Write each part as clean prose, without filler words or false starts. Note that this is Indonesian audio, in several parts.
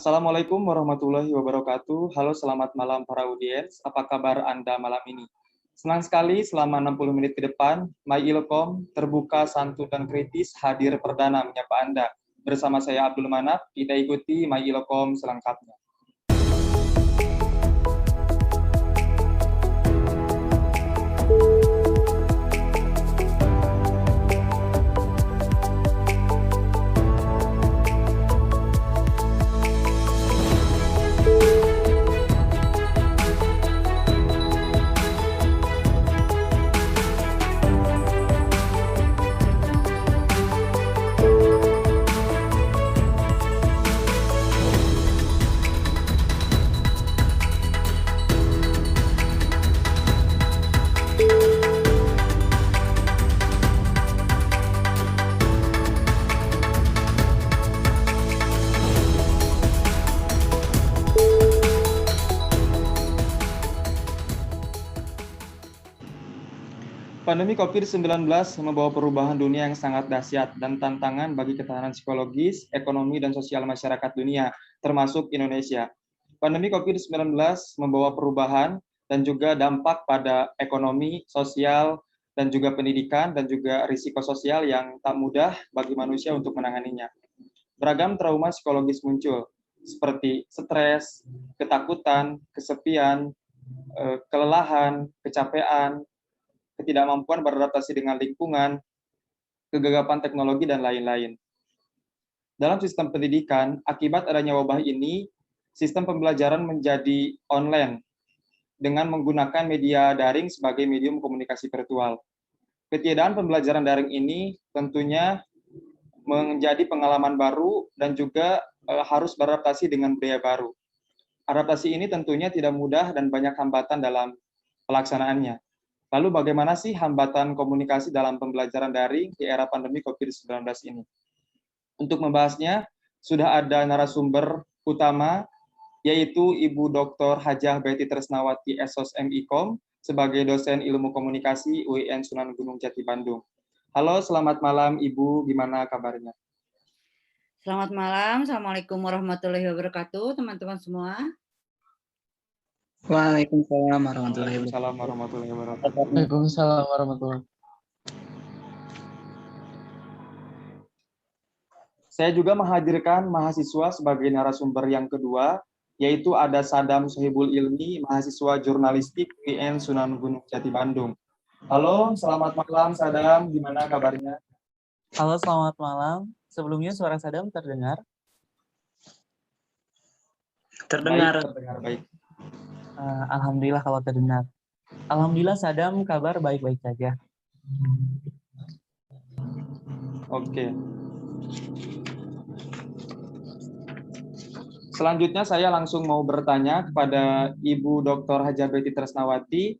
Assalamualaikum warahmatullahi wabarakatuh. Halo, selamat malam para audiens. Apa kabar Anda malam ini? Senang sekali selama 60 menit ke depan, My Ilkom terbuka, santun, dan kritis hadir perdana menyapa Anda. Bersama saya Abdul Manap, kita ikuti My Ilkom selengkapnya. Pandemi COVID-19 membawa perubahan dunia yang sangat dahsyat dan tantangan bagi ketahanan psikologis, ekonomi, dan sosial masyarakat dunia, termasuk Indonesia. Pandemi COVID-19 membawa perubahan dan juga dampak pada ekonomi, sosial, dan juga pendidikan, dan juga risiko sosial yang tak mudah bagi manusia untuk menanganinya. Beragam trauma psikologis muncul, seperti stres, ketakutan, kesepian, kelelahan, kecapean, ketidakmampuan beradaptasi dengan lingkungan, kegagapan teknologi, dan lain-lain. Dalam sistem pendidikan, akibat adanya wabah ini, sistem pembelajaran menjadi online dengan menggunakan media daring sebagai medium komunikasi virtual. Ketiadaan pembelajaran daring ini tentunya menjadi pengalaman baru dan juga harus beradaptasi dengan budaya baru. Adaptasi ini tentunya tidak mudah dan banyak hambatan dalam pelaksanaannya. Lalu bagaimana sih hambatan komunikasi dalam pembelajaran daring di era pandemi COVID-19 ini? Untuk membahasnya, sudah ada narasumber utama, yaitu Ibu Dr. Hajah Betty Tresnawati SOS MIKOM, sebagai dosen ilmu komunikasi UIN Sunan Gunung Jati Bandung. Halo, selamat malam Ibu, gimana kabarnya? Selamat malam, Assalamualaikum warahmatullahi wabarakatuh, teman-teman semua. Waalaikumsalam warahmatullahi Waalaikumsalam wabarakatuh. warahmatullahi wabarakatuh. Waalaikumsalam warahmatullahi. Saya juga menghadirkan mahasiswa sebagai narasumber yang kedua, yaitu ada Sadam Sohibul Ilmi, mahasiswa jurnalistik UIN Sunan Gunung Jati Bandung. Halo, selamat malam Sadam, gimana kabarnya? Halo, selamat malam. Sebelumnya suara Sadam terdengar? Terdengar baik. Alhamdulillah kalau terdengar. Alhamdulillah Sadam kabar baik-baik saja. Oke. Selanjutnya saya langsung mau bertanya kepada Ibu Dr. Hajah Betty Tresnawati.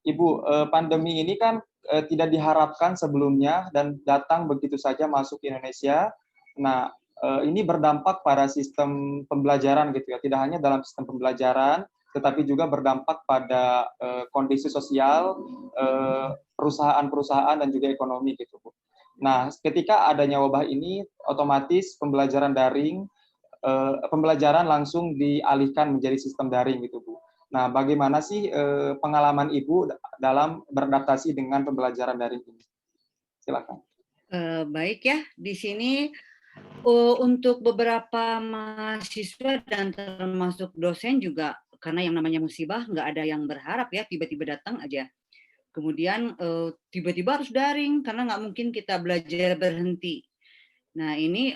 Ibu, pandemi ini kan tidak diharapkan sebelumnya dan datang begitu saja masuk ke Indonesia. Nah, ini berdampak pada sistem pembelajaran gitu ya, tidak hanya dalam sistem pembelajaran, tetapi juga berdampak pada kondisi sosial, perusahaan-perusahaan dan juga ekonomi gitu, Bu. Nah, ketika adanya wabah ini, otomatis pembelajaran daring, pembelajaran langsung dialihkan menjadi sistem daring gitu, Bu. Nah, bagaimana sih pengalaman Ibu dalam beradaptasi dengan pembelajaran daring ini? Silakan. Baik ya, di sini untuk beberapa mahasiswa dan termasuk dosen juga, karena yang namanya musibah nggak ada yang berharap ya, tiba-tiba datang aja. Kemudian tiba-tiba harus daring, karena nggak mungkin kita belajar berhenti. Nah ini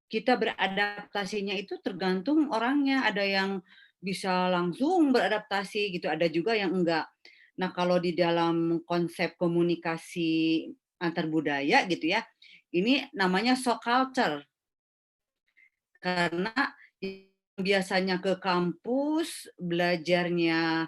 kita beradaptasinya itu tergantung orangnya, ada yang bisa langsung beradaptasi gitu, ada juga yang enggak. Nah kalau di dalam konsep komunikasi antar budaya gitu ya, ini namanya shock culture. Karena biasanya ke kampus belajarnya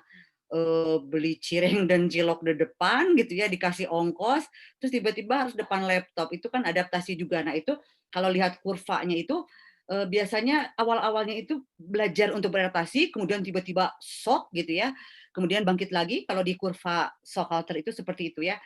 beli cireng dan cilok di depan gitu ya, dikasih ongkos, terus tiba-tiba harus depan laptop, itu kan adaptasi juga. Nah itu kalau lihat kurvanya itu biasanya awal-awalnya itu belajar untuk beradaptasi, kemudian tiba-tiba shock gitu ya, kemudian bangkit lagi. Kalau di kurva shock culture itu seperti itu ya.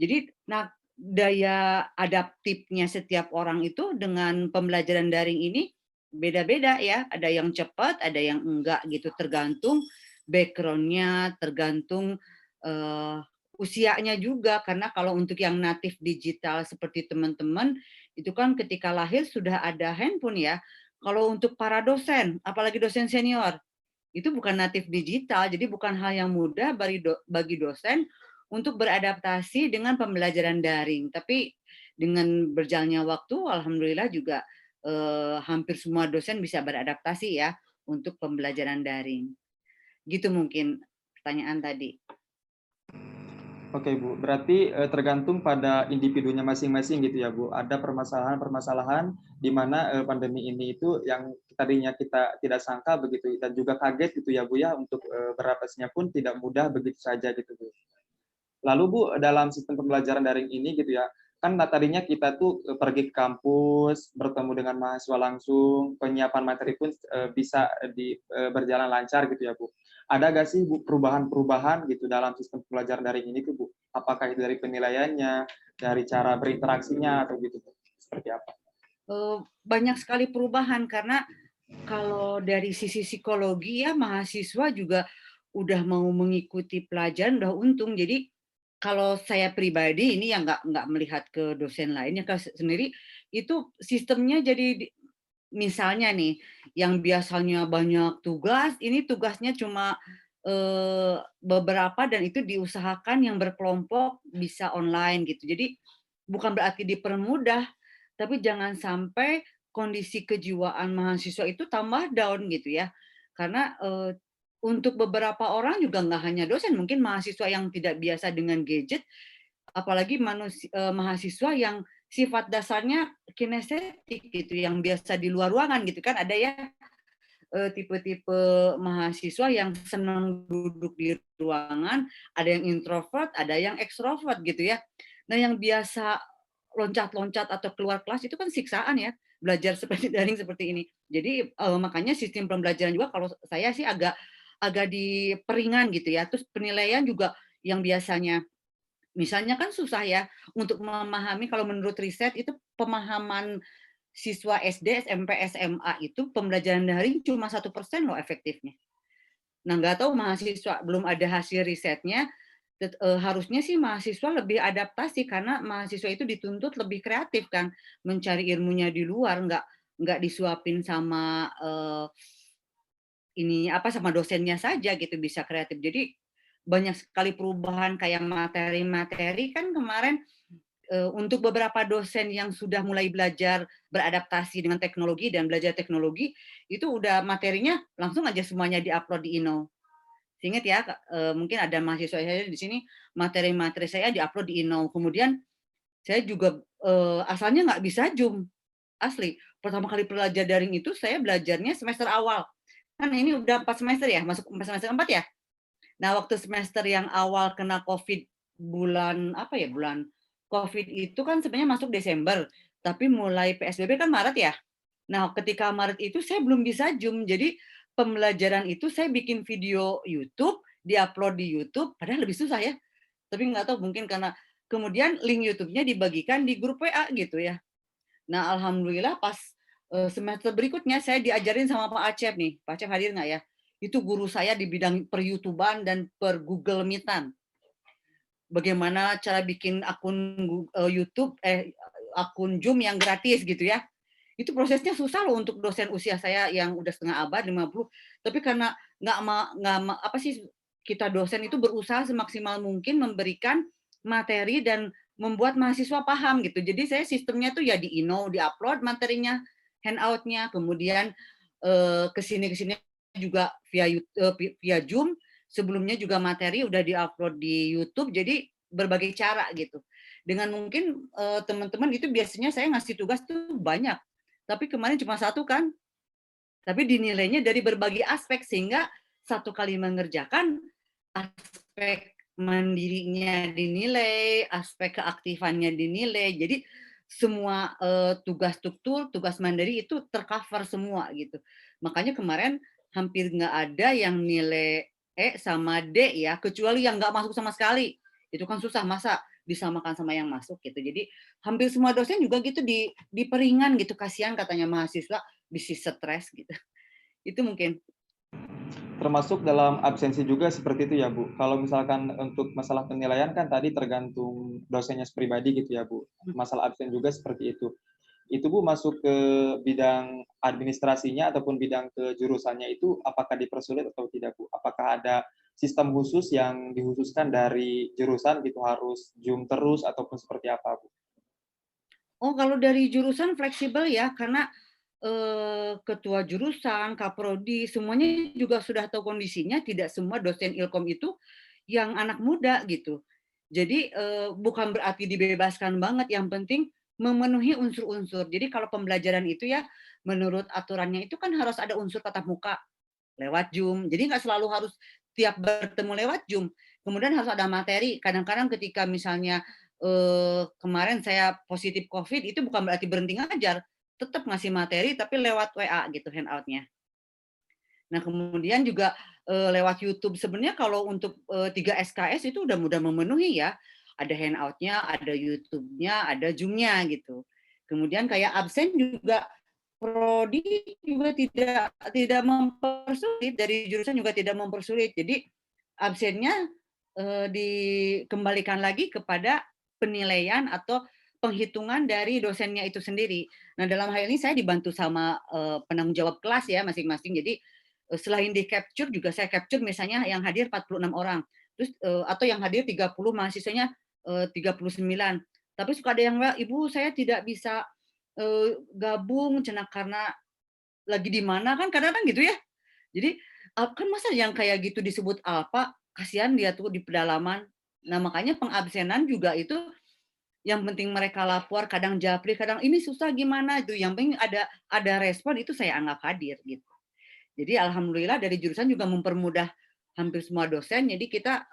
Jadi nah daya adaptifnya setiap orang itu dengan pembelajaran daring ini beda-beda ya, ada yang cepat, ada yang enggak gitu, tergantung background-nya, tergantung eh, usianya juga. Karena kalau untuk yang natif digital seperti teman-teman, itu kan ketika lahir sudah ada handphone ya. Kalau untuk para dosen, apalagi dosen senior, itu bukan natif digital, jadi bukan hal yang mudah bagi dosen untuk beradaptasi dengan pembelajaran daring. Tapi dengan berjalannya waktu, alhamdulillah juga hampir semua dosen bisa beradaptasi ya untuk pembelajaran daring. Gitu mungkin pertanyaan tadi. Oke Bu, berarti tergantung pada individunya masing-masing gitu ya Bu. Ada permasalahan-permasalahan di mana pandemi ini itu yang tadinya kita tidak sangka begitu dan juga kaget gitu ya Bu ya, untuk beradaptasinya pun tidak mudah begitu saja gitu Bu. Lalu Bu, dalam sistem pembelajaran daring ini gitu ya, kan tadinya kita tuh pergi ke kampus, bertemu dengan mahasiswa langsung, penyiapan materi pun bisa berjalan lancar gitu ya Bu. Ada nggak sih Bu perubahan-perubahan gitu dalam sistem pembelajaran daring ini tuh Bu? Apakah itu dari penilaiannya, dari cara berinteraksinya atau gitu Bu? Seperti apa? Banyak sekali perubahan karena kalau dari sisi psikologi ya mahasiswa juga udah mau mengikuti pelajaran udah untung. Jadi kalau saya pribadi ini yang nggak melihat ke dosen lainnya ke sendiri itu sistemnya jadi misalnya nih yang biasanya banyak tugas ini tugasnya cuma beberapa dan itu diusahakan yang berkelompok bisa online gitu. Jadi bukan berarti dipermudah, tapi jangan sampai kondisi kejiwaan mahasiswa itu tambah down gitu ya. Karena untuk beberapa orang juga nggak hanya dosen, mungkin mahasiswa yang tidak biasa dengan gadget, apalagi mahasiswa yang sifat dasarnya kinestetik gitu, yang biasa di luar ruangan gitu kan, ada ya tipe-tipe mahasiswa yang senang duduk di ruangan, ada yang introvert, ada yang ekstrovert gitu ya. Nah, yang biasa loncat-loncat atau keluar kelas itu kan siksaan ya, belajar seperti daring seperti ini. Jadi makanya sistem pembelajaran juga kalau saya sih agak agak diperingan gitu ya. Terus penilaian juga yang biasanya misalnya kan susah ya untuk memahami kalau menurut riset itu pemahaman siswa SD, SMP, SMA itu pembelajaran daring cuma 1% loh efektifnya. Nah, nggak tahu mahasiswa, belum ada hasil risetnya, harusnya sih mahasiswa lebih adaptasi karena mahasiswa itu dituntut lebih kreatif kan, mencari ilmunya di luar, nggak disuapin sama ini apa sama dosennya saja gitu bisa kreatif. Jadi banyak sekali perubahan kayak materi-materi kan kemarin untuk beberapa dosen yang sudah mulai belajar beradaptasi dengan teknologi dan belajar teknologi, itu udah materinya langsung aja semuanya di-upload di Inno. Ingat ya, mungkin ada mahasiswa saya di sini, materi-materi saya di-upload di Inno. Kemudian saya juga asalnya nggak bisa Zoom, asli. Pertama kali belajar daring itu saya belajarnya semester awal. Kan ini udah 4 semester ya, masuk semester 4 ya. Nah, waktu semester yang awal kena COVID bulan apa ya, bulan COVID itu kan sebenarnya masuk Desember, tapi mulai PSBB kan Maret ya. Nah, ketika Maret itu saya belum bisa Zoom, jadi pembelajaran itu saya bikin video YouTube, diupload di YouTube, padahal lebih susah ya. Tapi nggak tahu mungkin karena kemudian link YouTube-nya dibagikan di grup WA gitu ya. Nah, alhamdulillah pas semester berikutnya saya diajarin sama Pak Acep nih. Pak Acep hadir nggak ya? Itu guru saya di bidang per YouTubean dan per Google Meet-an. Bagaimana cara bikin akun YouTube, akun Zoom yang gratis gitu ya. Itu prosesnya susah loh untuk dosen usia saya yang udah setengah abad 50. Tapi karena apa sih kita dosen itu berusaha semaksimal mungkin memberikan materi dan membuat mahasiswa paham gitu. Jadi saya sistemnya tuh ya di Inno, di-upload materinya, handout-nya, kemudian kesini juga via Zoom. Sebelumnya juga materi udah di-upload di YouTube, jadi berbagai cara gitu. Dengan mungkin teman-teman itu biasanya saya ngasih tugas tuh banyak, tapi kemarin cuma satu kan, tapi dinilainya dari berbagai aspek sehingga satu kali mengerjakan aspek mandirinya dinilai, aspek keaktifannya dinilai. Jadi semua tugas struktur, tugas mandiri itu tercover semua gitu. Makanya kemarin hampir nggak ada yang nilai E sama D ya, kecuali yang nggak masuk sama sekali. Itu kan susah, masa disamakan sama yang masuk gitu. Jadi hampir semua dosen juga gitu diperingan gitu, kasihan katanya mahasiswa bisa stres gitu. Itu mungkin. Termasuk dalam absensi juga seperti itu ya, Bu. Kalau misalkan untuk masalah penilaian kan tadi tergantung dosennya pribadi gitu ya, Bu. Masalah absen juga seperti itu. Itu Bu masuk ke bidang administrasinya ataupun bidang kejurusannya itu apakah dipersulit atau tidak, Bu? Apakah ada sistem khusus yang dikhususkan dari jurusan gitu harus Zoom terus ataupun seperti apa, Bu? Oh, kalau dari jurusan fleksibel ya, karena ketua jurusan, kaprodi, semuanya juga sudah tahu kondisinya. Tidak semua dosen ilkom itu yang anak muda gitu. Jadi bukan berarti dibebaskan banget. Yang penting memenuhi unsur-unsur. Jadi kalau pembelajaran itu ya, menurut aturannya itu kan harus ada unsur tatap muka lewat Zoom. Jadi nggak selalu harus tiap bertemu lewat Zoom. Kemudian harus ada materi. Kadang-kadang ketika misalnya kemarin saya positif COVID, itu bukan berarti berhenti ngajar, tetap ngasih materi tapi lewat WA gitu handout-nya. Nah kemudian juga lewat YouTube. Sebenarnya kalau untuk 3 SKS itu udah mudah memenuhi ya. Ada handout-nya, ada YouTube-nya, ada Zoom-nya gitu. Kemudian kayak absen juga prodi juga tidak mempersulit, dari jurusan juga tidak mempersulit. Jadi absennya dikembalikan lagi kepada penilaian atau penghitungan dari dosennya itu sendiri. Nah, dalam hal ini saya dibantu sama penanggung jawab kelas ya masing-masing. Jadi selain di capture juga saya capture misalnya yang hadir 46 orang. Terus atau yang hadir 30 mahasiswanya 39. Tapi suka ada yang Ibu saya tidak bisa gabung cenah karena lagi di mana kan kadang-kadang gitu ya. Jadi kan masa yang kayak gitu disebut apa, kasihan dia tuh di pedalaman. Nah, makanya pengabsenan juga itu yang penting mereka lapor, kadang japri, kadang ini susah gimana itu, yang penting ada respon itu saya anggap hadir gitu. Jadi alhamdulillah dari jurusan juga mempermudah hampir semua dosen, jadi kita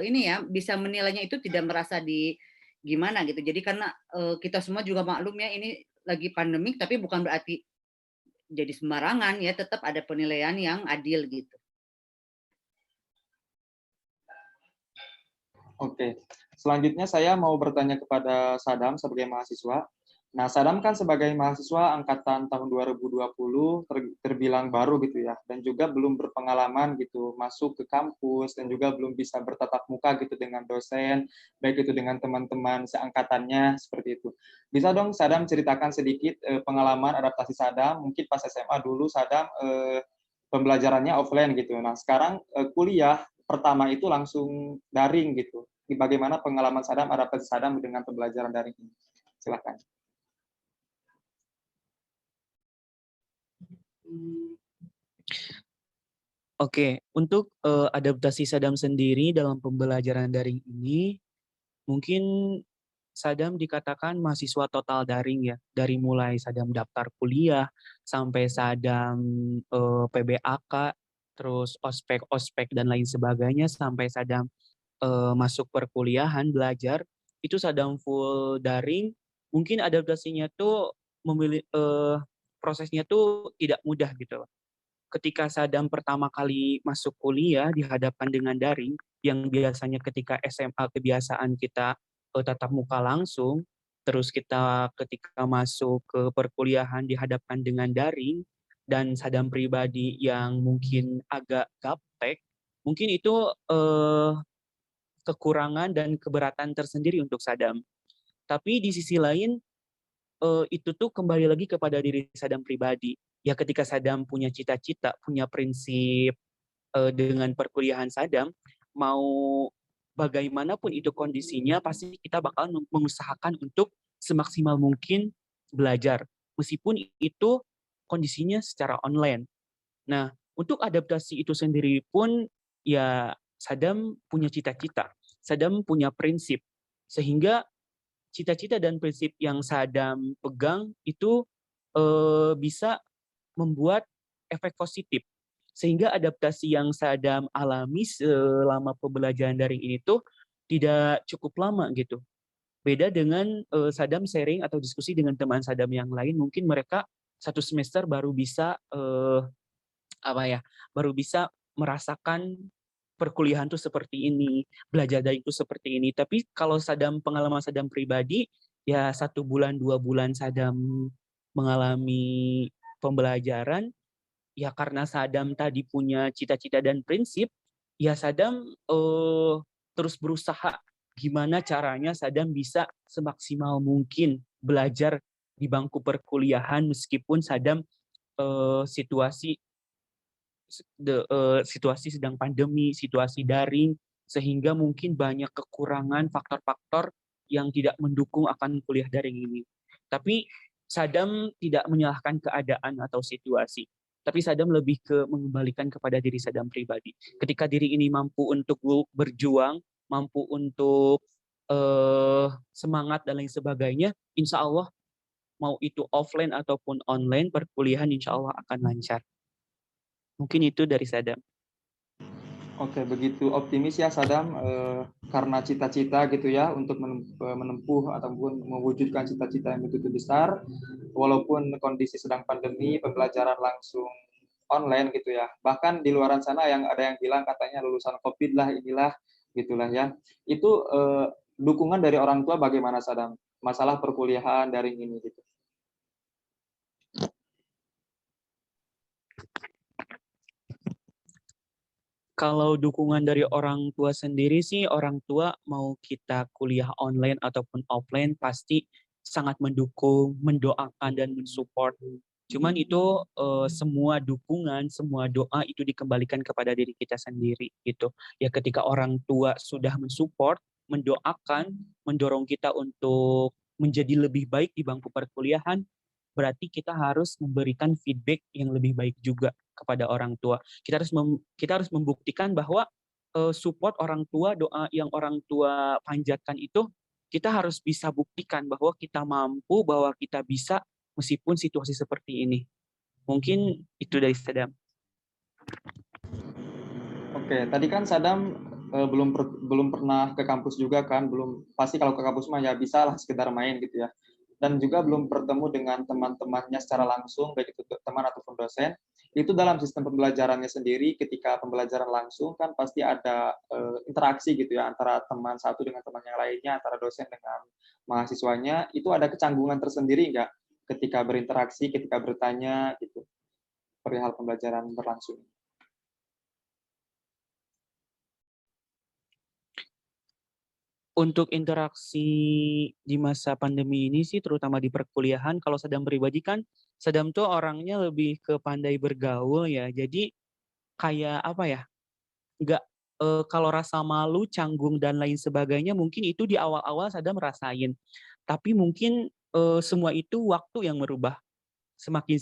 ini ya bisa menilainya itu tidak merasa di gimana gitu. Jadi karena kita semua juga maklum ya ini lagi pandemik, tapi bukan berarti jadi sembarangan ya, tetap ada penilaian yang adil gitu. Oke. Selanjutnya saya mau bertanya kepada Sadam sebagai mahasiswa. Nah, Sadam kan sebagai mahasiswa angkatan tahun 2020 terbilang baru gitu ya, dan juga belum berpengalaman gitu masuk ke kampus dan juga belum bisa bertatap muka gitu dengan dosen, baik itu dengan teman-teman seangkatannya seperti itu. Bisa dong Sadam ceritakan sedikit pengalaman adaptasi Sadam, mungkin pas SMA dulu Sadam pembelajarannya offline gitu. Nah, sekarang kuliah pertama itu langsung daring gitu. Bagaimana pengalaman Sadam, adaptasi Sadam dengan pembelajaran daring ini? Silakan. Oke, untuk adaptasi Sadam sendiri dalam pembelajaran daring ini, mungkin Sadam dikatakan mahasiswa total daring ya, dari mulai Sadam daftar kuliah, sampai Sadam PBAK, terus ospek-ospek dan lain sebagainya, sampai Sadam masuk perkuliahan, belajar, itu Sadam full daring. Mungkin adaptasinya tuh prosesnya tuh tidak mudah gitu. Ketika Sadam pertama kali masuk kuliah dihadapkan dengan daring, yang biasanya ketika SMA kebiasaan kita tatap muka langsung, terus kita ketika masuk ke perkuliahan dihadapkan dengan daring, dan Sadam pribadi yang mungkin agak gaptek, mungkin itu kekurangan dan keberatan tersendiri untuk Sadam. Tapi di sisi lain, itu tuh kembali lagi kepada diri Sadam pribadi. Ya ketika Sadam punya cita-cita, punya prinsip dengan perkuliahan Sadam, mau bagaimanapun itu kondisinya, pasti kita bakal mengusahakan untuk semaksimal mungkin belajar. Meskipun itu kondisinya secara online. Nah, untuk adaptasi itu sendiri pun, ya Sadam punya cita-cita, Sadam punya prinsip, sehingga cita-cita dan prinsip yang Sadam pegang itu bisa membuat efek positif. Sehingga adaptasi yang Sadam alami selama pembelajaran daring ini tuh tidak cukup lama gitu. Beda dengan Sadam sharing atau diskusi dengan teman Sadam yang lain, mungkin mereka 1 semester baru bisa baru bisa merasakan perkuliahan tuh seperti ini, belajar dari itu seperti ini. Tapi kalau pengalaman Sadam pribadi, ya 1 bulan 2 bulan Sadam mengalami pembelajaran, ya karena Sadam tadi punya cita-cita dan prinsip, ya Sadam terus berusaha gimana caranya Sadam bisa semaksimal mungkin belajar di bangku perkuliahan meskipun Sadam situasi situasi sedang pandemi, situasi daring, sehingga mungkin banyak kekurangan faktor-faktor yang tidak mendukung akan kuliah daring ini. Tapi Sadam tidak menyalahkan keadaan atau situasi, tapi Sadam lebih ke mengembalikan kepada diri Sadam pribadi. Ketika diri ini mampu untuk berjuang, mampu untuk semangat dan lain sebagainya, insya Allah mau itu offline ataupun online, perkuliahan insya Allah akan lancar. Mungkin itu dari Sadam. Oke, begitu optimis ya Sadam, karena cita-cita gitu ya untuk menempuh ataupun mewujudkan cita-cita yang begitu besar, walaupun kondisi sedang pandemi, pembelajaran langsung online gitu ya. Bahkan di luaran sana yang ada yang bilang katanya lulusan COVID lah inilah gitulah ya. Itu dukungan dari orang tua bagaimana Sadam? Masalah perkuliahan daring ini gitu. Kalau dukungan dari orang tua sendiri sih, orang tua mau kita kuliah online ataupun offline pasti sangat mendukung, mendoakan dan mensupport. Cuman itu semua dukungan, semua doa itu dikembalikan kepada diri kita sendiri gitu. Ya ketika orang tua sudah mensupport, mendoakan, mendorong kita untuk menjadi lebih baik di bangku perkuliahan, berarti kita harus memberikan feedback yang lebih baik juga kepada orang tua. Kita harus membuktikan bahwa support orang tua, doa yang orang tua panjatkan itu kita harus bisa buktikan bahwa kita mampu, bahwa kita bisa meskipun situasi seperti ini. Mungkin itu dari Sadam. Oke, tadi kan Sadam belum pernah ke kampus juga kan, pasti kalau ke kampus mah ya bisa lah sekedar main gitu ya. Dan juga belum bertemu dengan teman-temannya secara langsung, baik itu teman ataupun dosen. Itu dalam sistem pembelajarannya sendiri, ketika pembelajaran langsung kan pasti ada interaksi gitu ya antara teman satu dengan teman yang lainnya, antara dosen dengan mahasiswanya. Itu ada kecanggungan tersendiri nggak ketika berinteraksi, ketika bertanya gitu perihal pembelajaran berlangsung? Untuk interaksi di masa pandemi ini sih, terutama di perkuliahan, kalau Sadam pribadi kan, Sadam tuh orangnya lebih ke pandai bergaul ya. Jadi kayak apa ya, nggak kalau rasa malu, canggung dan lain sebagainya mungkin itu di awal-awal Sadam rasain. Tapi mungkin semua itu waktu yang merubah. Semakin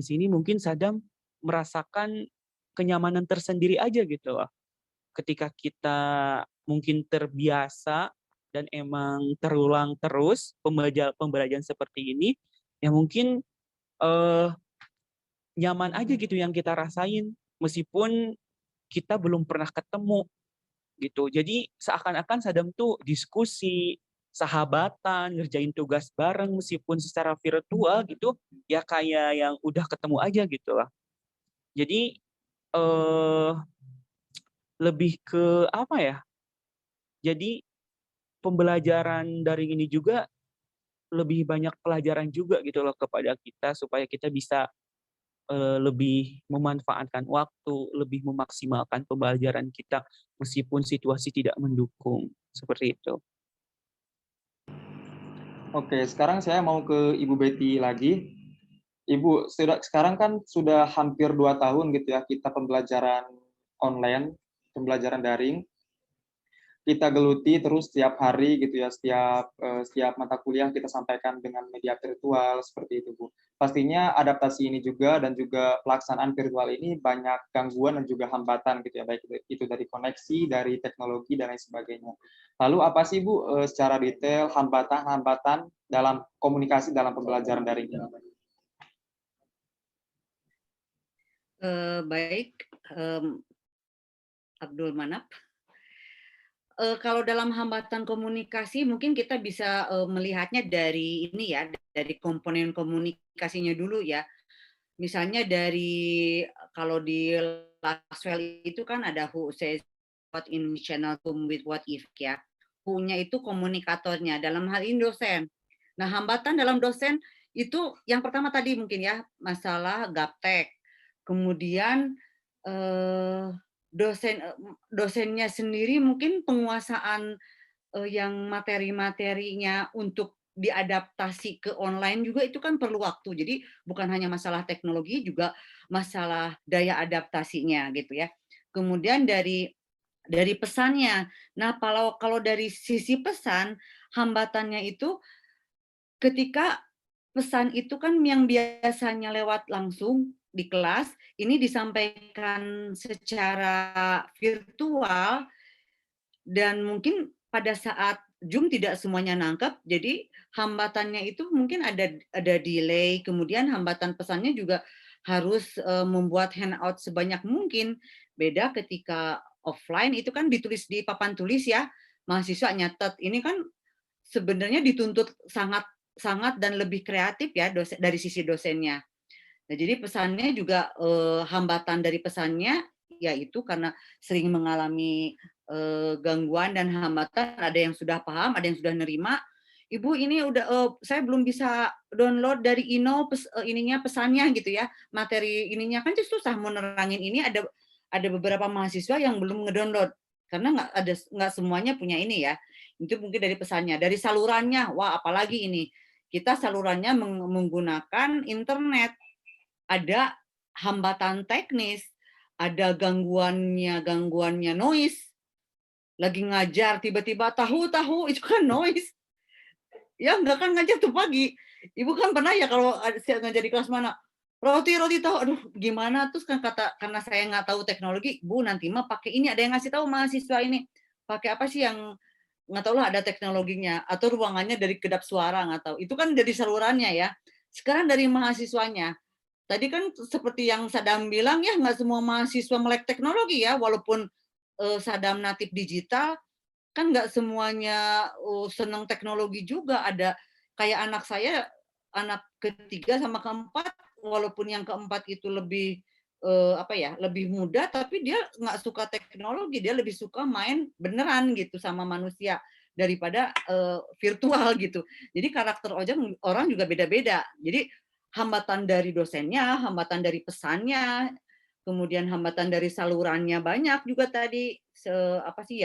sini mungkin Sadam merasakan kenyamanan tersendiri aja gitu loh. Ketika kita mungkin terbiasa dan emang terulang terus pembelajaran seperti ini, ya mungkin eh, nyaman aja gitu yang kita rasain meskipun kita belum pernah ketemu gitu. Jadi seakan-akan Sadam tuh diskusi, sahabatan, ngerjain tugas bareng meskipun secara virtual gitu, ya kayak yang udah ketemu aja gitu lah. Jadi lebih ke apa ya? Jadi pembelajaran daring ini juga lebih banyak pelajaran juga gitu loh kepada kita supaya kita bisa lebih memanfaatkan waktu, lebih memaksimalkan pembelajaran kita meskipun situasi tidak mendukung. Seperti itu. Oke, sekarang saya mau ke Ibu Betty lagi. Ibu, sekarang kan sudah hampir 2 tahun gitu ya kita pembelajaran online, pembelajaran daring. Kita geluti terus setiap hari gitu ya, setiap mata kuliah kita sampaikan dengan media virtual seperti itu, Bu. Pastinya adaptasi ini juga dan juga pelaksanaan virtual ini banyak gangguan dan juga hambatan gitu ya, baik itu dari koneksi, dari teknologi dan lain sebagainya. Lalu apa sih Bu secara detail hambatan-hambatan dalam komunikasi dalam pembelajaran daring ini? Baik, Abdul Manap. Kalau dalam hambatan komunikasi mungkin kita bisa melihatnya dari ini ya, dari komponen komunikasinya dulu ya. Misalnya dari kalau di Laswell itu kan ada who says what in channel Zoom with what if ya. Punya itu komunikatornya, dalam hal ini dosen. Nah, hambatan dalam dosen itu yang pertama tadi mungkin ya, masalah gaptek. Kemudian dosennya sendiri mungkin penguasaan yang materi-materinya untuk diadaptasi ke online juga itu kan perlu waktu. Jadi bukan hanya masalah teknologi, juga masalah daya adaptasinya gitu ya. Kemudian dari pesannya. Nah, kalau dari sisi pesan, hambatannya itu ketika pesan itu kan yang biasanya lewat langsung di kelas, ini disampaikan secara virtual dan mungkin pada saat Zoom tidak semuanya nangkep, jadi hambatannya itu mungkin ada delay, kemudian hambatan pesannya juga harus membuat handout sebanyak mungkin. Beda ketika offline itu kan ditulis di papan tulis ya, mahasiswa nyatet. Ini kan sebenarnya dituntut sangat dan lebih kreatif ya dari sisi dosennya. Nah, jadi pesannya juga hambatan dari pesannya yaitu karena sering mengalami gangguan dan hambatan, ada yang sudah paham, ada yang sudah nerima. Ibu ini udah saya belum bisa download dari ininya pesannya gitu ya, materi ininya kan susah mau nerangin ini. Ada beberapa mahasiswa yang belum ngedownload karena nggak semuanya punya ini ya. Itu mungkin dari pesannya, dari salurannya. Wah, apalagi ini kita salurannya menggunakan internet, ada hambatan teknis, ada gangguannya noise. Lagi ngajar tiba-tiba tahu itu kan noise. Ya nggak kan ngajar tuh pagi. Ibu kan pernah ya kalau ngajar di kelas mana, roti tahu, aduh gimana, terus kan karena saya nggak tahu teknologi, Bu nanti mah pakai ini, ada yang ngasih tahu mahasiswa ini pakai apa sih yang nggak tahu lah, ada teknologinya atau ruangannya dari kedap suara nggak tahu, itu kan jadi salurannya ya. Sekarang dari mahasiswanya, tadi kan seperti yang Sadam bilang ya, nggak semua mahasiswa melek teknologi ya, walaupun Sadam natif digital, kan nggak semuanya senang teknologi juga. Ada kayak anak saya, anak ketiga sama keempat, walaupun yang keempat itu lebih lebih muda, tapi dia nggak suka teknologi, dia lebih suka main beneran gitu sama manusia daripada virtual gitu. Jadi karakter orang juga beda-beda. Jadi hambatan dari dosennya, hambatan dari pesannya, kemudian hambatan dari salurannya banyak juga tadi,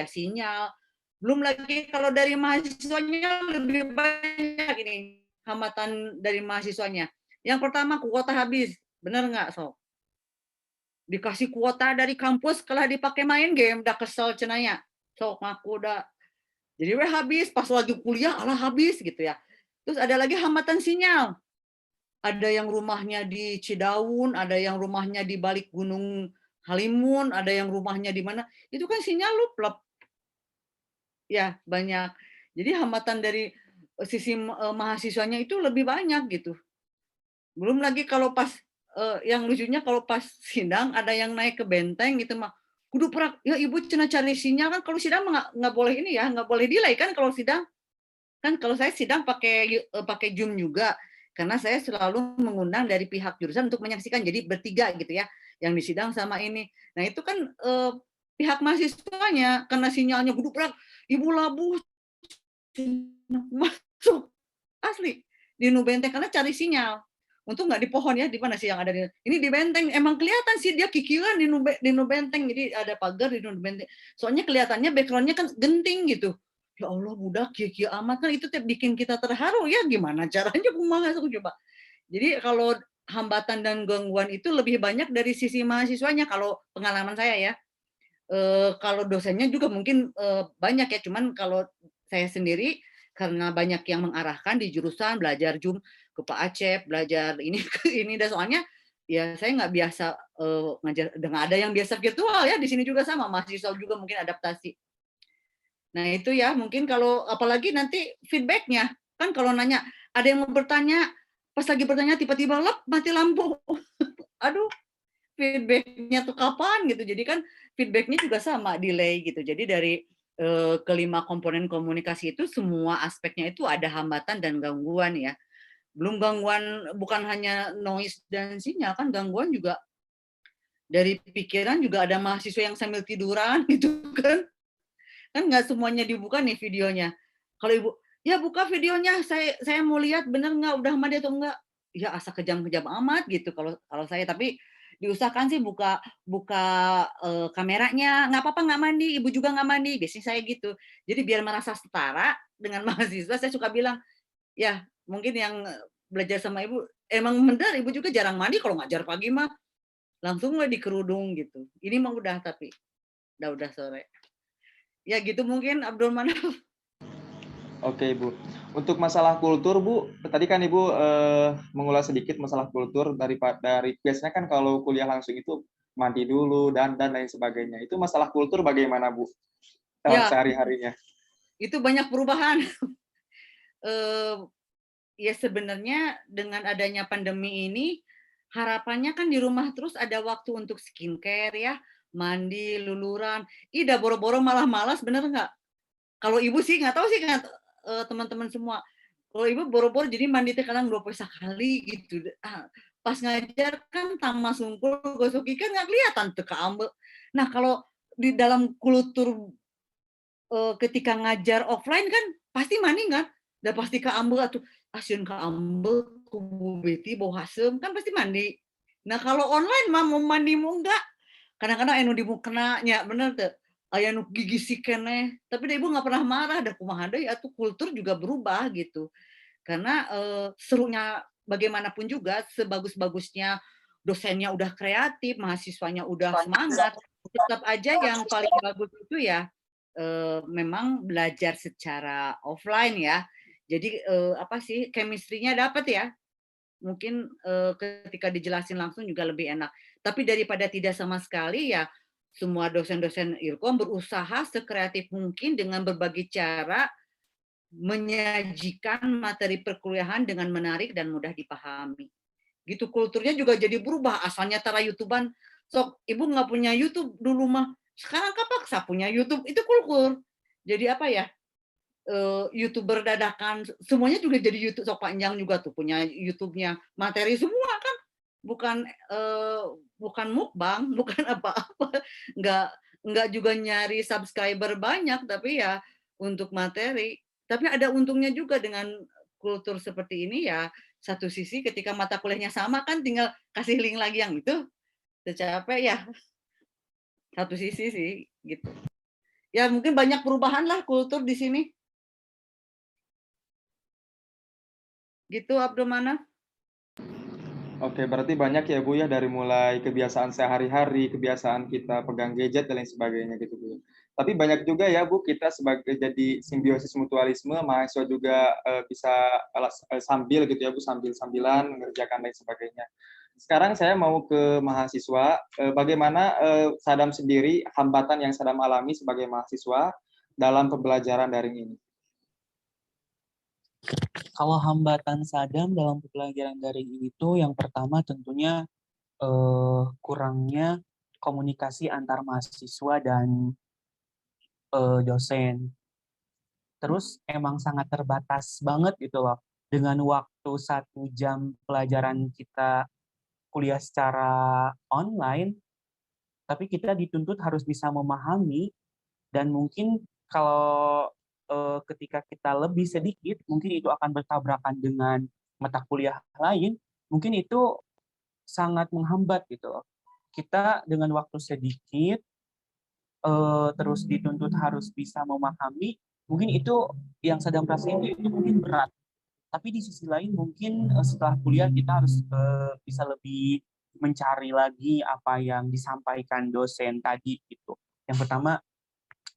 sinyal. Belum lagi kalau dari mahasiswanya lebih banyak ini, hambatan dari mahasiswanya. Yang pertama kuota habis, bener nggak so? Dikasih kuota dari kampus, kalau dipakai main game, udah kesel cenanya. So, aku udah, jadi habis, pas lagi kuliah, habis gitu ya. Terus ada lagi hambatan sinyal. Ada yang rumahnya di Cidaun, ada yang rumahnya di balik Gunung Halimun, ada yang rumahnya di mana. Itu kan sinyal luplep. Ya, banyak. Jadi hambatan dari sisi mahasiswanya itu lebih banyak gitu. Belum lagi kalau pas yang lucunya kalau pas sidang ada yang naik ke benteng gitu mah, kudu perak, ya ibu cina cari sinyal kan, kalau sidang nggak boleh ini ya, nggak boleh delay kan kalau sidang. Kan kalau saya sidang pakai Zoom juga, karena saya selalu mengundang dari pihak jurusan untuk menyaksikan, jadi bertiga gitu ya, yang disidang sama ini. Nah itu kan pihak mahasiswanya, karena sinyalnya kudu perak, ibu labuh masuk asli di Nu Benteng karena cari sinyal. Untung nggak di pohon ya, di mana sih yang ada ini di benteng, emang kelihatan sih dia kikiran di Nu Benteng, jadi ada pagar di Nu Benteng. Soalnya kelihatannya backgroundnya kan genting gitu. Ya Allah budak kia amat kan, itu bikin kita terharu ya, gimana caranya kumaha coba. Jadi kalau hambatan dan gangguan itu lebih banyak dari sisi mahasiswanya kalau pengalaman saya ya. Kalau dosennya juga mungkin banyak ya, cuman kalau saya sendiri karena banyak yang mengarahkan di jurusan, belajar Zoom ke Pak Acep, belajar ini dan soalnya ya saya nggak biasa ngajar, dengan ada yang biasa virtual ya, di sini juga sama, mahasiswa juga mungkin adaptasi. Nah itu ya mungkin kalau apalagi nanti feedbacknya, kan kalau nanya ada yang mau bertanya, pas lagi bertanya tiba-tiba mati lampu. Aduh, feedbacknya tuh kapan gitu. Jadi kan feedbacknya juga sama, delay gitu. Jadi dari kelima komponen komunikasi itu semua aspeknya itu ada hambatan dan gangguan ya. Belum gangguan bukan hanya noise dan sinyal, kan gangguan juga Dari pikiran juga ada mahasiswa yang sambil tiduran gitu kan. Kan nggak semuanya dibuka nih videonya. Kalau ibu, ya buka videonya, saya mau lihat bener nggak, udah mandi atau enggak. Ya asa kejam-kejam amat gitu kalau kalau saya, tapi diusahakan sih buka buka kameranya, nggak apa-apa nggak mandi, ibu juga nggak mandi, biasanya saya gitu. Jadi biar merasa setara dengan mahasiswa, saya suka bilang, ya mungkin yang belajar sama ibu, emang bener ibu juga jarang mandi kalau ngajar pagi mah, langsung lah di kerudung gitu. Ini mah udah, tapi udah sore. Ya gitu mungkin Abdul Manaf. Oke, Ibu. Untuk masalah kultur, Bu, tadi kan Ibu mengulas sedikit masalah kultur dari biasanya kan kalau kuliah langsung itu mandi dulu dan lain sebagainya. Itu masalah kultur bagaimana, Bu? Dalam Ya, sehari-harinya. itu banyak perubahan. Ya sebenarnya dengan adanya pandemi ini, harapannya kan di rumah terus ada waktu untuk skincare ya, mandi, luluran. Ih, udah boro-boro malah malas, bener nggak? Kalau ibu sih nggak tahu sih teman-teman semua. Kalau ibu boro-boro jadi mandi teh kadang 20 sekali gitu. Pas ngajar kan tamas sungkul gosok gigi kan nggak kelihatan tuh keambil. Nah kalau di dalam kultur ketika ngajar offline kan pasti mandi kan, udah pasti keambil atuh asieun keambil ku Bu Betty bau hasem kan pasti mandi. Nah kalau online mah mau mandi mau enggak, kadang-kadang anu di mukena nya bener teu, aya nu gigisi keneh, tapi da ibu nggak pernah marah, da kumaha deui atuh kultur juga berubah gitu. Karena serunya bagaimanapun juga sebagus-bagusnya dosennya udah kreatif, mahasiswanya udah semangat, tetap aja yang paling bagus itu ya memang belajar secara offline ya. Jadi apa sih chemistry-nya dapat ya. Mungkin ketika dijelasin langsung juga lebih enak. Tapi daripada tidak sama sekali ya semua dosen-dosen Ilkom berusaha sekreatif mungkin dengan berbagai cara menyajikan materi perkuliahan dengan menarik dan mudah dipahami. Gitu kulturnya juga jadi berubah. Asalnya tara YouTubean, sok ibu nggak punya YouTube dulu mah. Sekarang kapaksa punya YouTube, itu kultur. Jadi apa ya? YouTuber dadakan, semuanya juga jadi YouTube. Sok panjang juga tuh punya YouTube-nya, materi semua kan, bukan bukan mukbang, bukan apa-apa, nggak nggak juga nyari subscriber banyak, tapi ya untuk materi. Tapi ada untungnya juga dengan kultur seperti ini ya. Satu sisi ketika mata kuliahnya sama kan, tinggal kasih link lagi yang itu, capek ya. Satu sisi sih gitu. Ya mungkin banyak perubahan lah kultur di sini. Gitu Abdul Manaf. Oke, berarti banyak ya Bu ya dari mulai kebiasaan sehari-hari, kebiasaan kita pegang gadget dan lain sebagainya gitu Bu. Tapi banyak juga ya Bu kita sebagai jadi simbiosis mutualisme, mahasiswa juga bisa sambil gitu ya Bu, sambil-sambilan mengerjakan lain sebagainya. Sekarang saya mau ke mahasiswa, bagaimana Sadam sendiri hambatan yang Sadam alami sebagai mahasiswa dalam pembelajaran daring ini? Kalau hambatan Sadam dalam pembelajaran daring ini tuh yang pertama tentunya kurangnya komunikasi antar mahasiswa dan dosen. Terus emang sangat terbatas banget gitu loh. Dengan waktu 1 jam pelajaran kita kuliah secara online, tapi kita dituntut harus bisa memahami dan mungkin kalau ketika kita lebih sedikit, mungkin itu akan bertabrakan dengan mata kuliah lain, mungkin itu sangat menghambat gitu loh. Kita dengan waktu sedikit, terus dituntut harus bisa memahami, mungkin itu yang sedang rasain itu mungkin berat. Tapi di sisi lain mungkin setelah kuliah kita harus bisa lebih mencari lagi apa yang disampaikan dosen tadi gitu. Yang pertama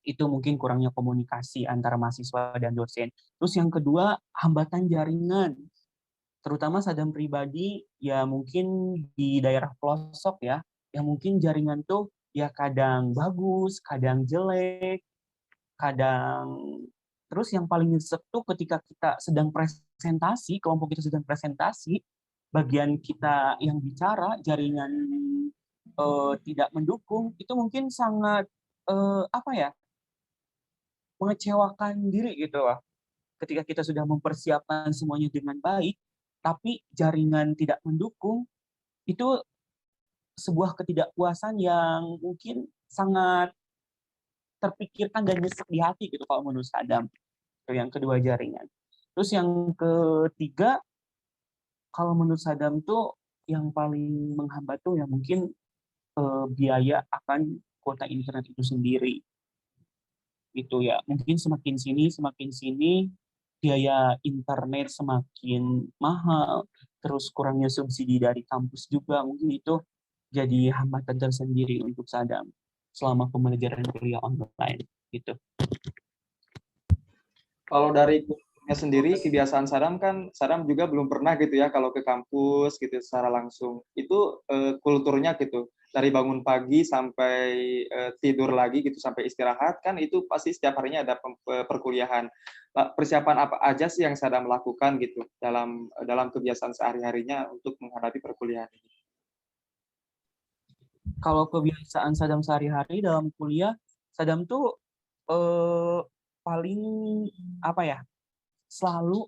itu mungkin kurangnya komunikasi antara mahasiswa dan dosen. Terus yang kedua, hambatan jaringan. Terutama Sadam pribadi ya mungkin di daerah pelosok ya, yang mungkin jaringan tuh ya kadang bagus, kadang jelek, kadang terus yang paling nyesek tuh ketika kita sedang presentasi, kelompok kita sedang presentasi, bagian kita yang bicara jaringan tidak mendukung, itu mungkin sangat apa ya, mengecewakan diri gitu lah. Ketika kita sudah mempersiapkan semuanya dengan baik, tapi jaringan tidak mendukung, itu sebuah ketidakpuasan yang mungkin sangat terpikirkan dan nyesek di hati gitu kalau menurut Sadam. Itu yang kedua, jaringan. Terus yang ketiga, kalau menurut Sadam tuh yang paling menghambat tuh ya mungkin biaya akan kuota internet itu sendiri. Gitu ya. Mungkin semakin sini biaya internet semakin mahal, terus kurangnya subsidi dari kampus juga, mungkin itu jadi hambatan tersendiri untuk Sadam selama pembelajaran kuliah online gitu. Kalau dari kulturnya sendiri, kebiasaan Sadam kan, Sadam juga belum pernah gitu ya kalau ke kampus gitu secara langsung. Itu kulturnya gitu, dari bangun pagi sampai tidur lagi gitu, sampai istirahat, kan itu pasti setiap harinya ada perkuliahan. Persiapan apa aja sih yang Sadam lakukan gitu dalam kebiasaan sehari-harinya untuk menghadapi perkuliahan ini? Kalau kebiasaan Sadam sehari-hari dalam kuliah, Sadam tuh paling apa ya, selalu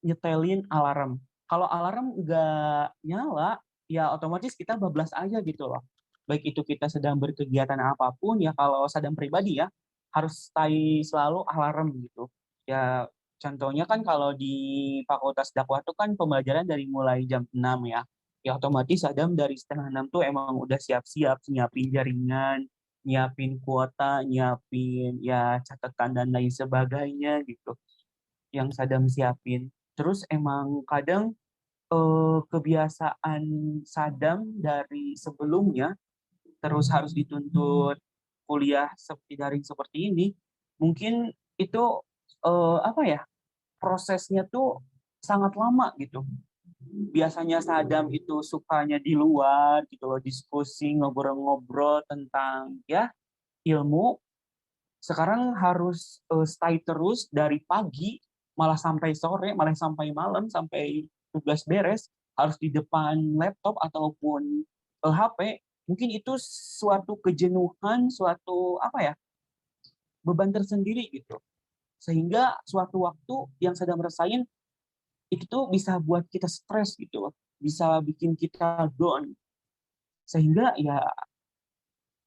nyetelin alarm. Kalau alarm nggak nyala, ya otomatis kita bablas aja gitu loh. Baik itu kita sedang berkegiatan apapun, ya kalau Sadam pribadi ya, harus stay selalu alarm gitu. Ya contohnya kan kalau di Fakultas Dakwah itu kan pembelajaran dari mulai jam 6 ya. Ya otomatis Sadam dari setengah 6 tuh emang udah siap-siap, nyiapin jaringan, nyiapin kuota, nyiapin ya catatan dan lain sebagainya gitu yang Sadam siapin. Terus emang kadang kebiasaan Sadam dari sebelumnya terus harus dituntut kuliah seperti daring seperti ini, mungkin itu apa ya, prosesnya tuh sangat lama gitu. Biasanya Sadam itu sukanya di luar gitu loh, diskusi, ngobrol-ngobrol tentang ya ilmu. Sekarang harus stay terus dari pagi malah sampai sore, malah sampai malam, sampai tugas beres harus di depan laptop ataupun HP. Mungkin itu suatu kejenuhan, suatu apa ya, beban tersendiri gitu. Sehingga suatu waktu yang Sadam rasain itu tuh bisa buat kita stres gitu, bisa bikin kita down. Sehingga ya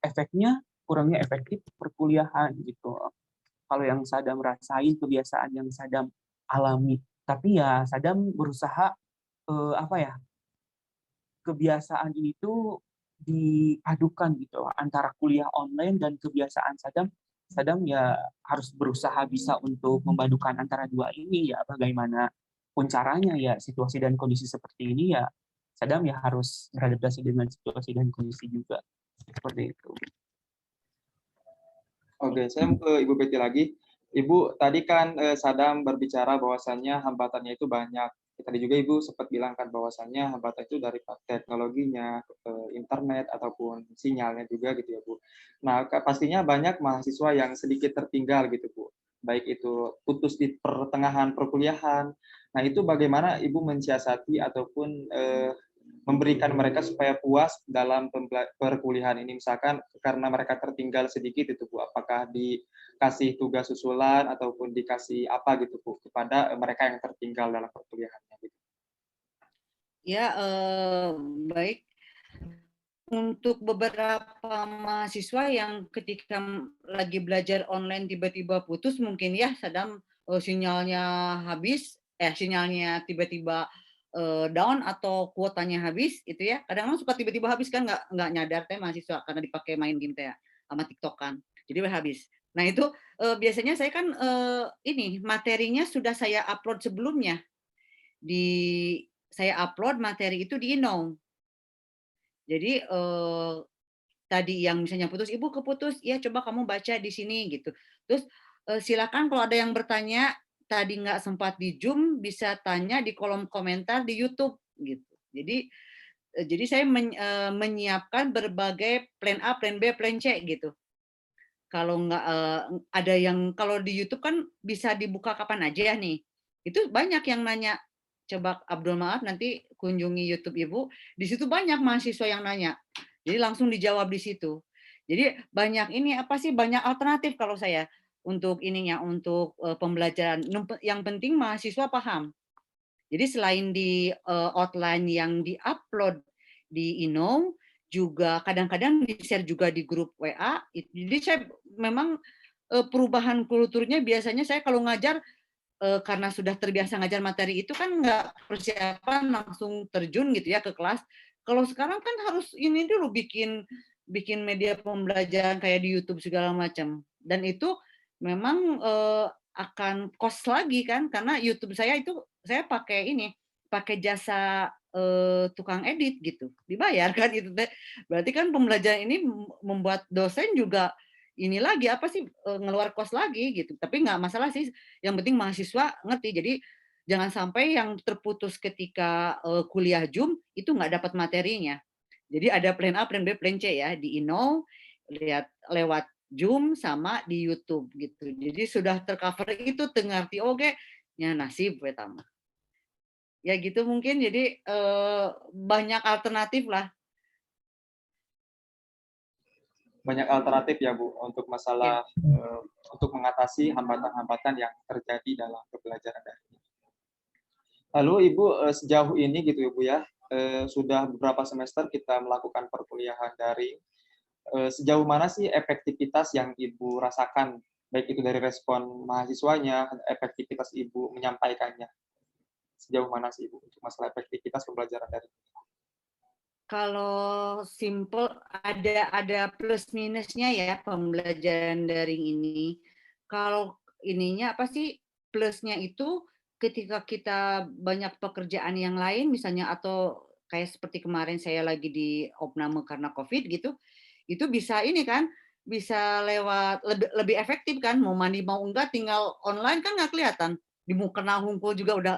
efeknya kurangnya efektif perkuliahan gitu. Kalau yang Sadam rasain, kebiasaan yang Sadam alami. Tapi ya Sadam berusaha apa ya, kebiasaan ini tuh diadukan gitu antara kuliah online dan kebiasaan Sadam. Sadam ya harus berusaha bisa untuk memadukan antara dua ini ya, bagaimana pun caranya ya situasi dan kondisi seperti ini ya Sadam ya harus beradaptasi dengan situasi dan kondisi juga seperti itu. Oke, saya mau ke Ibu Betty lagi. Ibu, tadi kan Sadam berbicara bahwasannya hambatannya itu banyak. Tadi juga Ibu sempat bilang kan bahwasannya hambatan itu dari teknologinya, internet, ataupun sinyalnya juga gitu ya Bu. Nah, pastinya banyak mahasiswa yang sedikit tertinggal gitu Bu. Baik itu putus di pertengahan perkuliahan. Nah, itu bagaimana Ibu mensiasati ataupun memberikan mereka supaya puas dalam perkuliahan ini, misalkan karena mereka tertinggal sedikit itu Bu, apakah dikasih tugas susulan ataupun dikasih apa gitu Bu kepada mereka yang tertinggal dalam perkuliahannya gitu. Ya, baik. Untuk beberapa mahasiswa yang ketika lagi belajar online tiba-tiba putus, mungkin ya Sadam sinyalnya habis, sinyalnya tiba-tiba down atau kuotanya habis, itu ya. Kadang-kadang suka tiba-tiba habis kan nggak nyadar teh mahasiswa karena dipakai main game teh ya, sama TikTokan. Jadi habis. Nah itu biasanya saya kan ini materinya sudah saya upload sebelumnya. Saya upload materi itu di Inong. Jadi tadi yang misalnya putus, "Ibu keputus," "Ya coba kamu baca di sini," gitu. Terus silakan kalau ada yang bertanya tadi nggak sempat di Zoom bisa tanya di kolom komentar di YouTube gitu. Jadi saya menyiapkan berbagai plan A, plan B, plan C gitu. Kalau nggak ada yang kalau di YouTube kan bisa dibuka kapan aja ya nih. Itu banyak yang nanya. Coba Abdul maaf nanti kunjungi YouTube Ibu, di situ banyak mahasiswa yang nanya. Jadi langsung dijawab di situ. Jadi banyak ini apa sih banyak alternatif kalau saya untuk ininya untuk pembelajaran. Yang penting mahasiswa paham. Jadi selain di outline yang diupload di Inou, juga kadang-kadang di-share juga di grup WA. Jadi saya memang perubahan kulturnya biasanya saya kalau ngajar karena sudah terbiasa ngajar materi itu kan nggak persiapan langsung terjun gitu ya ke kelas. Kalau sekarang kan harus ini dulu bikin media pembelajaran kayak di YouTube segala macam. Dan itu memang akan cost lagi kan karena YouTube saya itu saya pakai jasa tukang edit gitu. Dibayar kan itu. Berarti kan pembelajaran ini membuat dosen juga ini lagi apa sih ngeluar kos lagi gitu. Tapi nggak masalah sih. Yang penting mahasiswa ngerti. Jadi jangan sampai yang terputus ketika kuliah Zoom itu nggak dapat materinya. Jadi ada plan A, plan B, plan C ya di Inou lihat lewat Zoom sama di YouTube gitu. Jadi sudah tercover itu tengerti oke nya nasib pertama. Ya gitu mungkin jadi banyak alternatif lah. Banyak alternatif ya Bu untuk masalah untuk mengatasi hambatan-hambatan yang terjadi dalam pembelajaran daring. Lalu Ibu sejauh ini gitu ya Bu ya, sudah beberapa semester kita melakukan perkuliahan daring. Sejauh mana sih efektivitas yang Ibu rasakan, baik itu dari respon mahasiswanya, efektivitas Ibu menyampaikannya? Sejauh mana sih Ibu untuk masalah efektivitas pembelajaran daring? Kalau simple ada plus minusnya ya pembelajaran daring ini. Kalau ininya apa sih plusnya itu ketika kita banyak pekerjaan yang lain misalnya atau kayak seperti kemarin saya lagi di opname karena COVID gitu, itu bisa ini kan bisa lewat lebih efektif kan mau mandi mau enggak tinggal online kan nggak kelihatan di muka hungkul juga udah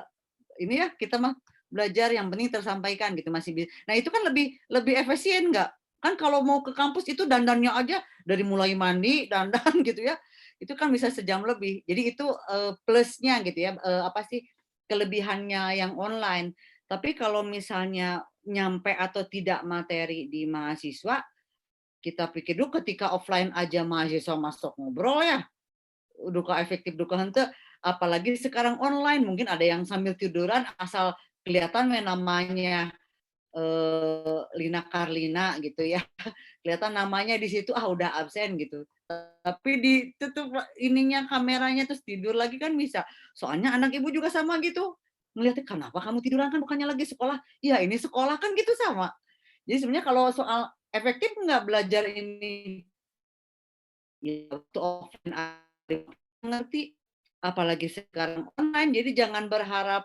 ini ya kita mah belajar yang penting tersampaikan gitu masih bisa. Nah itu kan lebih efisien nggak? Kan kalau mau ke kampus itu dandannya aja dari mulai mandi dandan gitu ya, itu kan bisa sejam lebih. Jadi itu plusnya gitu ya, apa sih kelebihannya yang online. Tapi kalau misalnya nyampe atau tidak materi di mahasiswa, kita pikir dulu ketika offline aja mahasiswa masuk ngobrol ya, duka efektif duka hente, apalagi sekarang online mungkin ada yang sambil tiduran asal kelihatan namanya Lina Karlina gitu ya. Kelihatan namanya di situ udah absen gitu. Tapi ditutup ininya kameranya terus tidur lagi kan bisa. Soalnya anak ibu juga sama gitu. Ngeliatnya kenapa kamu tiduran kan bukannya lagi sekolah. Ya ini sekolah kan gitu sama. Jadi sebenarnya kalau soal efektif nggak belajar ini ya waktu offline ngerti apalagi sekarang online jadi jangan berharap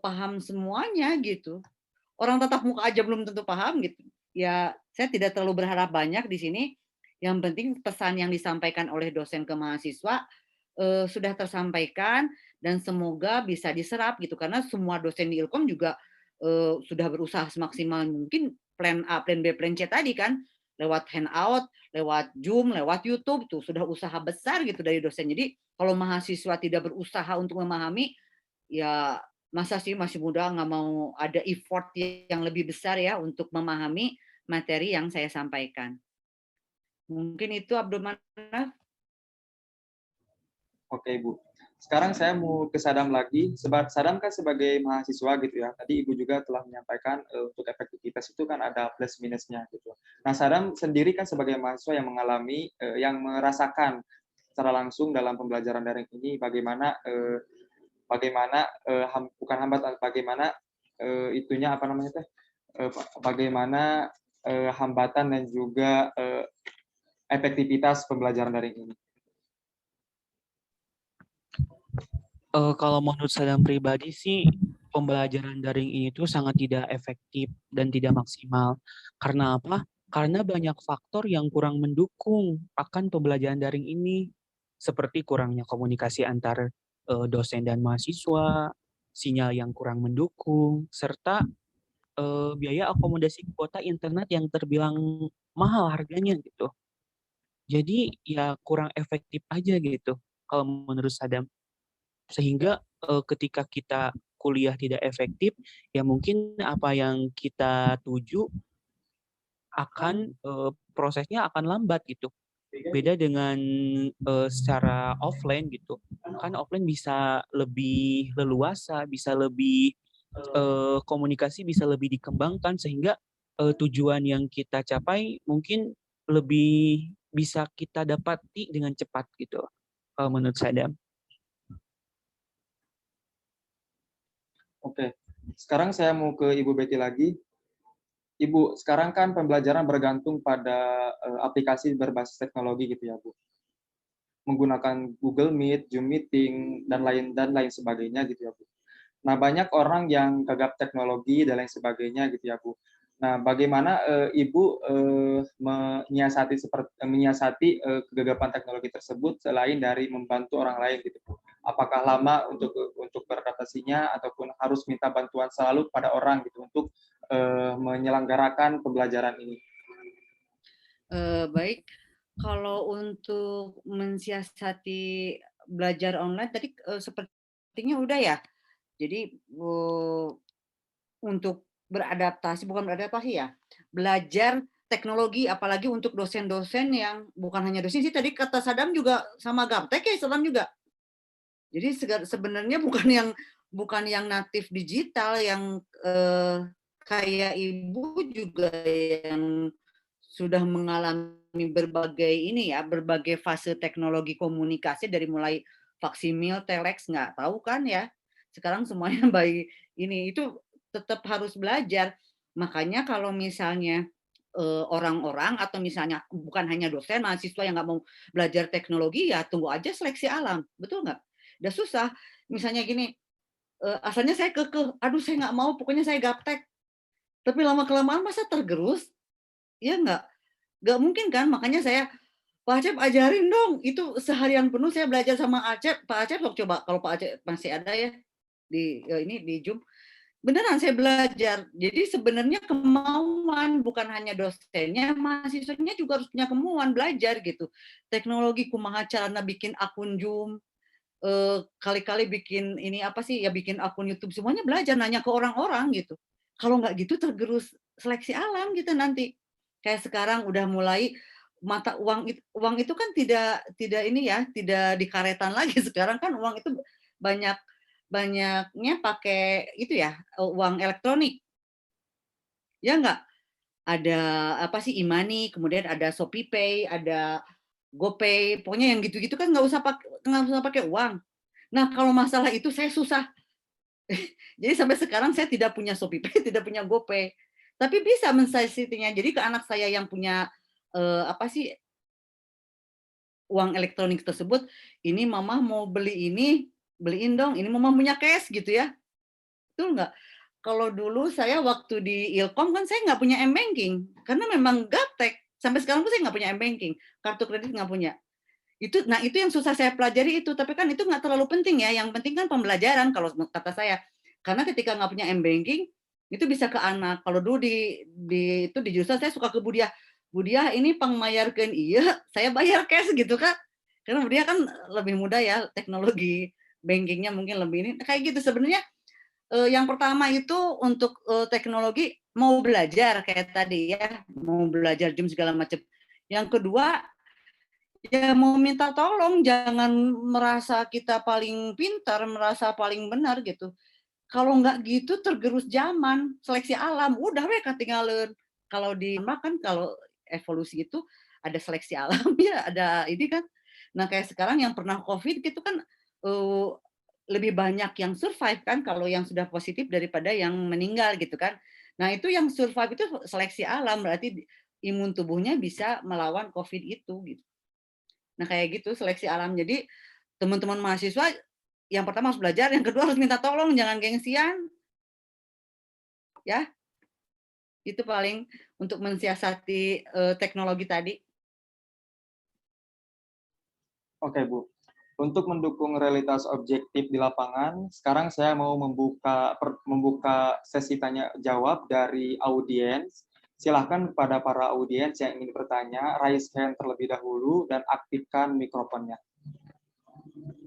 paham semuanya gitu. Orang tatap muka aja belum tentu paham gitu. Ya, saya tidak terlalu berharap banyak di sini. Yang penting pesan yang disampaikan oleh dosen ke mahasiswa sudah tersampaikan dan semoga bisa diserap gitu karena semua dosen di Ilkom juga sudah berusaha semaksimal mungkin plan A, plan B, plan C tadi kan lewat handout, lewat Zoom, lewat YouTube tuh sudah usaha besar gitu dari dosen. Jadi kalau mahasiswa tidak berusaha untuk memahami ya masa sih masih muda nggak mau ada effort yang lebih besar ya untuk memahami materi yang saya sampaikan. Mungkin itu Abdul Manaf. Oke Bu. Sekarang saya mau ke Sadam lagi. Sadam kan sebagai mahasiswa gitu ya. Tadi Ibu juga telah menyampaikan untuk efektivitas itu kan ada plus minusnya gitu. Nah Sadam sendiri kan sebagai mahasiswa yang mengalami, yang merasakan secara langsung dalam pembelajaran daring ini bagaimana bukan hambatan, bagaimana itunya apa namanya teh, bagaimana hambatan dan juga efektivitas pembelajaran daring ini. Kalau menurut saya pribadi sih pembelajaran daring ini tuh sangat tidak efektif dan tidak maksimal. Karena apa? Karena banyak faktor yang kurang mendukung akan pembelajaran daring ini, seperti kurangnya komunikasi antar dosen dan mahasiswa, sinyal yang kurang mendukung, serta biaya akomodasi kuota internet yang terbilang mahal harganya gitu. Jadi ya kurang efektif aja gitu kalau menurut Sadam. Sehingga ketika kita kuliah tidak efektif, ya mungkin apa yang kita tuju akan prosesnya akan lambat gitu. Beda dengan secara offline gitu. Kan offline bisa lebih leluasa, bisa lebih komunikasi bisa lebih dikembangkan sehingga tujuan yang kita capai mungkin lebih bisa kita dapati dengan cepat gitu, kalau menurut Sadam. Oke, sekarang saya mau ke Ibu Betty lagi. Ibu, sekarang kan pembelajaran bergantung pada aplikasi berbasis teknologi gitu ya, Bu. Menggunakan Google Meet, Zoom Meeting, dan lain sebagainya gitu ya, Bu. Nah, banyak orang yang gagap teknologi dan lain sebagainya gitu ya, Bu. Nah, bagaimana Ibu menyiasati kegagapan teknologi tersebut selain dari membantu orang lain gitu, Bu? Apakah lama untuk beradaptasinya ataupun harus minta bantuan selalu pada orang gitu untuk menyelenggarakan pembelajaran ini? Baik, kalau untuk mensiasati belajar online tadi sepertinya udah ya. Jadi untuk beradaptasi, bukan beradaptasi ya, belajar teknologi apalagi untuk dosen-dosen yang bukan hanya dosen sih, tadi kata Sadam juga sama gaptek ya, Sadam juga. Jadi sebenarnya bukan yang natif digital yang kayak Ibu juga yang sudah mengalami berbagai fase teknologi komunikasi dari mulai faksimil, telex, nggak tahu kan ya. Sekarang semuanya by ini, itu tetap harus belajar. Makanya kalau misalnya orang-orang atau misalnya bukan hanya dosen, mahasiswa yang nggak mau belajar teknologi, ya tunggu aja seleksi alam, betul nggak? Udah susah. Misalnya gini, asalnya saya kekeh, aduh saya nggak mau, pokoknya saya gaptek. Tapi lama-kelamaan masa tergerus? Ya nggak mungkin kan, makanya saya, Pak Acep ajarin dong, itu seharian penuh saya belajar sama Acep. Pak Acep coba, kalau Pak Acep masih ada ya di Zoom, beneran saya belajar. Jadi sebenarnya kemauan, bukan hanya dosennya, mahasiswanya juga harus punya kemauan belajar gitu. Teknologi kumaha carana bikin akun Zoom, kali-kali bikin ini apa sih ya, bikin akun YouTube, semuanya belajar, nanya ke orang-orang gitu. Kalau nggak gitu tergerus seleksi alam gitu nanti. Kayak sekarang udah mulai mata uang itu kan tidak ini ya, tidak dikaretan lagi. Sekarang kan uang itu banyaknya pakai itu ya, uang elektronik. Ya nggak? Ada apa sih, e-money, kemudian ada ShopeePay, ada GoPay, pokoknya yang gitu-gitu kan nggak usah pakai uang. Nah, kalau masalah itu saya susah. Jadi sampai sekarang saya tidak punya ShopeePay, tidak punya GoPay. Tapi bisa mensisitinya. Jadi ke anak saya yang punya apa sih, uang elektronik tersebut, ini mama mau beli ini, beliin dong. Ini mama punya cash gitu ya. Betul nggak? Kalau dulu saya waktu di Ilkom kan saya nggak punya m-banking karena memang gaptek. Sampai sekarang pun saya nggak punya m-banking, kartu kredit nggak punya. Itu yang susah saya pelajari itu, tapi kan itu nggak terlalu penting ya, yang penting kan pembelajaran kalau kata saya. Karena ketika nggak punya m-banking, itu bisa ke anak. Kalau dulu di jurusan saya suka ke Budiah. Budiah ini pengmayarkan, iya, saya bayar cash gitu kan. Karena Budiah kan lebih mudah ya, teknologi bankingnya mungkin lebih ini. Kayak gitu sebenarnya yang pertama itu untuk teknologi mau belajar kayak tadi ya, mau belajar Zoom segala macam. Yang kedua, ya mau minta tolong, jangan merasa kita paling pintar, merasa paling benar gitu. Kalau nggak gitu tergerus zaman, seleksi alam, udah mereka tinggalin. Kalau di kan kalau evolusi itu ada seleksi alam ya, ada ini kan. Nah kayak sekarang yang pernah COVID gitu kan uh, lebih banyak yang survive kan kalau yang sudah positif daripada yang meninggal gitu kan. Nah itu yang survive itu seleksi alam, berarti imun tubuhnya bisa melawan COVID itu gitu. Nah, kayak gitu seleksi alam. Jadi teman-teman mahasiswa yang pertama harus belajar, yang kedua harus minta tolong, jangan gengsian, ya. Itu paling untuk mensiasati teknologi tadi. Oke, Bu. Untuk mendukung realitas objektif di lapangan, sekarang saya mau membuka sesi tanya jawab dari audiens. Silahkan kepada para audiens yang ingin bertanya, raise hand terlebih dahulu dan aktifkan mikrofonnya.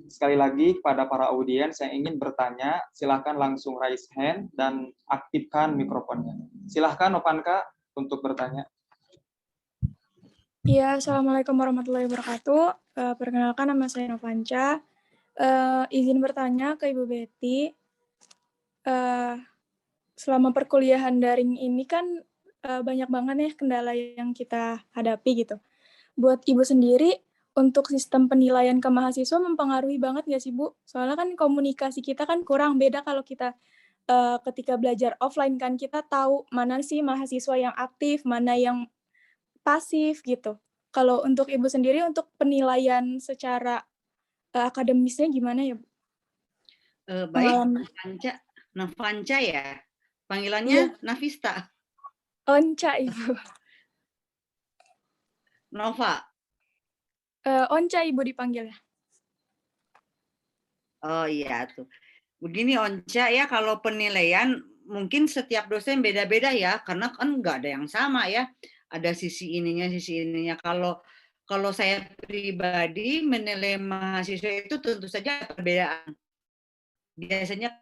Sekali lagi kepada para audiens yang ingin bertanya, silahkan langsung raise hand dan aktifkan mikrofonnya. Silahkan Novanka untuk bertanya. Iya, Assalamualaikum warahmatullahi wabarakatuh. Perkenalkan, nama saya Novanca. Izin bertanya ke Ibu Betty, selama perkuliahan daring ini kan banyak banget nih kendala yang kita hadapi gitu. Buat Ibu sendiri, untuk sistem penilaian ke mahasiswa mempengaruhi banget nggak sih, Bu? Soalnya kan komunikasi kita kan kurang beda kalau kita ketika belajar offline kan kita tahu mana sih mahasiswa yang aktif, mana yang pasif gitu. Kalau untuk Ibu sendiri untuk penilaian secara, akademisnya gimana ya, Bu? Baik, Pengalaman Novanca ya? iya, Panggilannya Navista, Onca Ibu. Nova. Onca Ibu dipanggilnya. Oh iya tuh. Begini Onca ya, kalau penilaian mungkin setiap dosen beda-beda ya, karena kan nggak ada yang sama ya. Ada sisi ininya, sisi ininya. Kalau saya pribadi menilai mahasiswa itu tentu saja ada perbedaan. Biasanya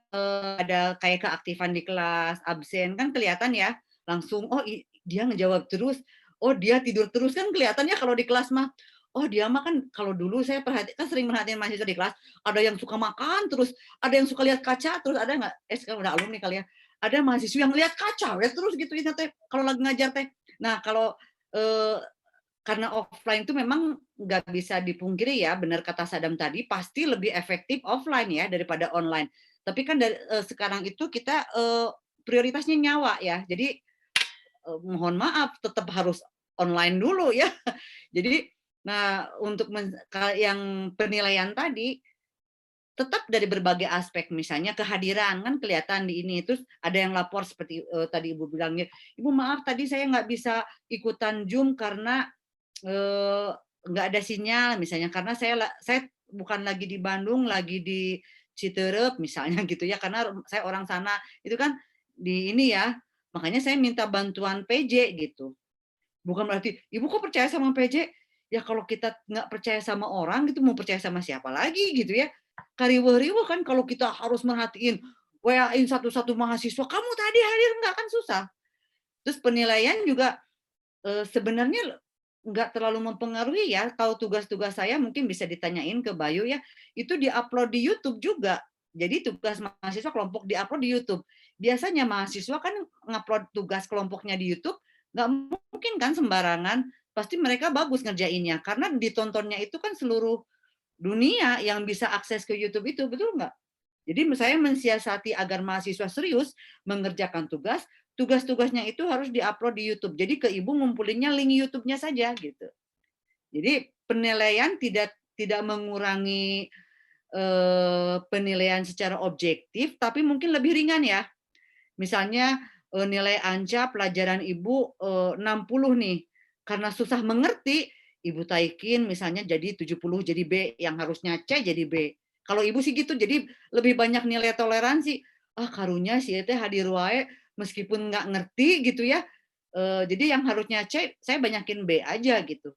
ada kayak keaktifan di kelas, absen kan kelihatan ya, langsung oh dia ngejawab terus, oh dia tidur terus kan kelihatannya kalau di kelas mah. Oh dia mah kan kalau dulu saya perhatikan sering merhatiin mahasiswa di kelas, ada yang suka makan terus, ada yang suka lihat kaca terus, ada nggak? Sekarang udah alumni kali ya. Ada mahasiswa yang lihat kaca ya terus gitu ya teh kalau lagi ngajar teh. Nah kalau eh, karena offline itu memang nggak bisa dipungkiri ya, benar kata Sadam tadi, pasti lebih efektif offline ya daripada online. Tapi kan sekarang itu kita prioritasnya nyawa ya, jadi mohon maaf tetap harus online dulu ya. Jadi, nah untuk yang penilaian tadi, tetap dari berbagai aspek, misalnya kehadiran kan kelihatan di ini, terus ada yang lapor seperti tadi Ibu bilangnya, Ibu maaf tadi saya nggak bisa ikutan Zoom karena nggak ada sinyal misalnya, karena saya bukan lagi di Bandung, lagi di Citerep misalnya gitu ya, karena saya orang sana, itu kan di ini ya, makanya saya minta bantuan PJ gitu. Bukan berarti, Ibu kok percaya sama PJ? Ya kalau kita nggak percaya sama orang gitu, mau percaya sama siapa lagi gitu ya. Kariweh-riweh kan kalau kita harus merhatiin, WA-in satu-satu mahasiswa, kamu tadi hadir nggak, kan susah. Terus penilaian juga sebenarnya nggak terlalu mempengaruhi ya. Kalau tugas-tugas saya mungkin bisa ditanyain ke Bayu ya, itu diupload di YouTube juga. Jadi tugas mahasiswa kelompok diupload di YouTube. Biasanya mahasiswa kan ngupload tugas kelompoknya di YouTube, nggak mungkin kan sembarangan. Pasti mereka bagus ngerjainnya, karena ditontonnya itu kan seluruh dunia yang bisa akses ke YouTube itu, betul nggak? Jadi saya mensiasati agar mahasiswa serius mengerjakan tugas-tugasnya itu harus diupload di YouTube. Jadi ke Ibu ngumpulinnya link YouTube-nya saja gitu. Jadi penilaian tidak mengurangi penilaian secara objektif, tapi mungkin lebih ringan ya. Misalnya nilai ANCA pelajaran Ibu 60 nih, karena susah mengerti, Ibu taikin misalnya jadi 70, jadi B, yang harusnya C jadi B. Kalau Ibu sih gitu, jadi lebih banyak nilai toleransi. Karunya sih teh hadir wae meskipun nggak ngerti gitu ya. Jadi yang harusnya C, saya banyakin B aja gitu.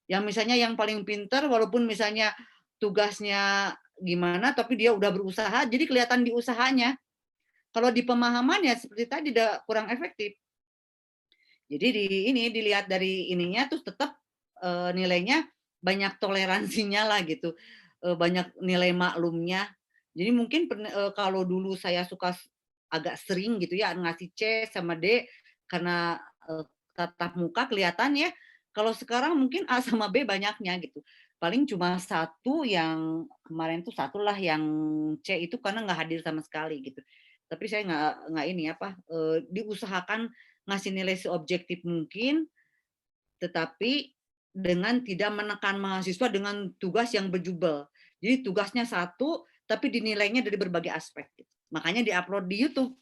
Yang misalnya yang paling pintar, walaupun misalnya tugasnya gimana, tapi dia udah berusaha, jadi kelihatan di usahanya. Kalau di pemahaman ya seperti tadi kurang efektif. Jadi dilihat dari ininya, terus tetap nilainya banyak toleransinya lah gitu, banyak nilai maklumnya. Jadi mungkin kalau dulu saya suka agak sering gitu ya ngasih C sama D karena tatap muka kelihatan ya. Kalau sekarang mungkin A sama B banyaknya gitu. Paling cuma satu yang kemarin tuh satu lah yang C itu karena nggak hadir sama sekali gitu. Tapi saya nggak ini apa diusahakan ngasih nilai seobjektif mungkin, tetapi dengan tidak menekan mahasiswa dengan tugas yang berjubel. Jadi tugasnya satu, tapi dinilainya dari berbagai aspek. Gitu. Makanya diupload di YouTube.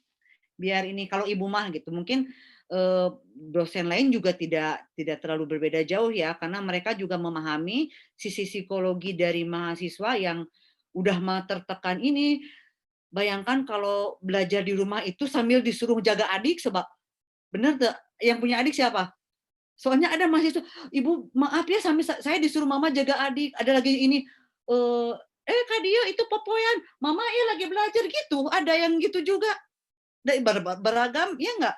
Biar ini kalau Ibu mah gitu, mungkin dosen lain juga tidak terlalu berbeda jauh ya, karena mereka juga memahami sisi psikologi dari mahasiswa yang udah tertekan ini. Bayangkan kalau belajar di rumah itu sambil disuruh jaga adik, sebab bener tuh, yang punya adik siapa? Soalnya ada mahasiswa, Ibu maaf ya sampai saya disuruh mama jaga adik, ada lagi ini, Kak Dio itu popoyan, mama lagi belajar gitu, ada yang gitu juga. Dari beragam, ya enggak?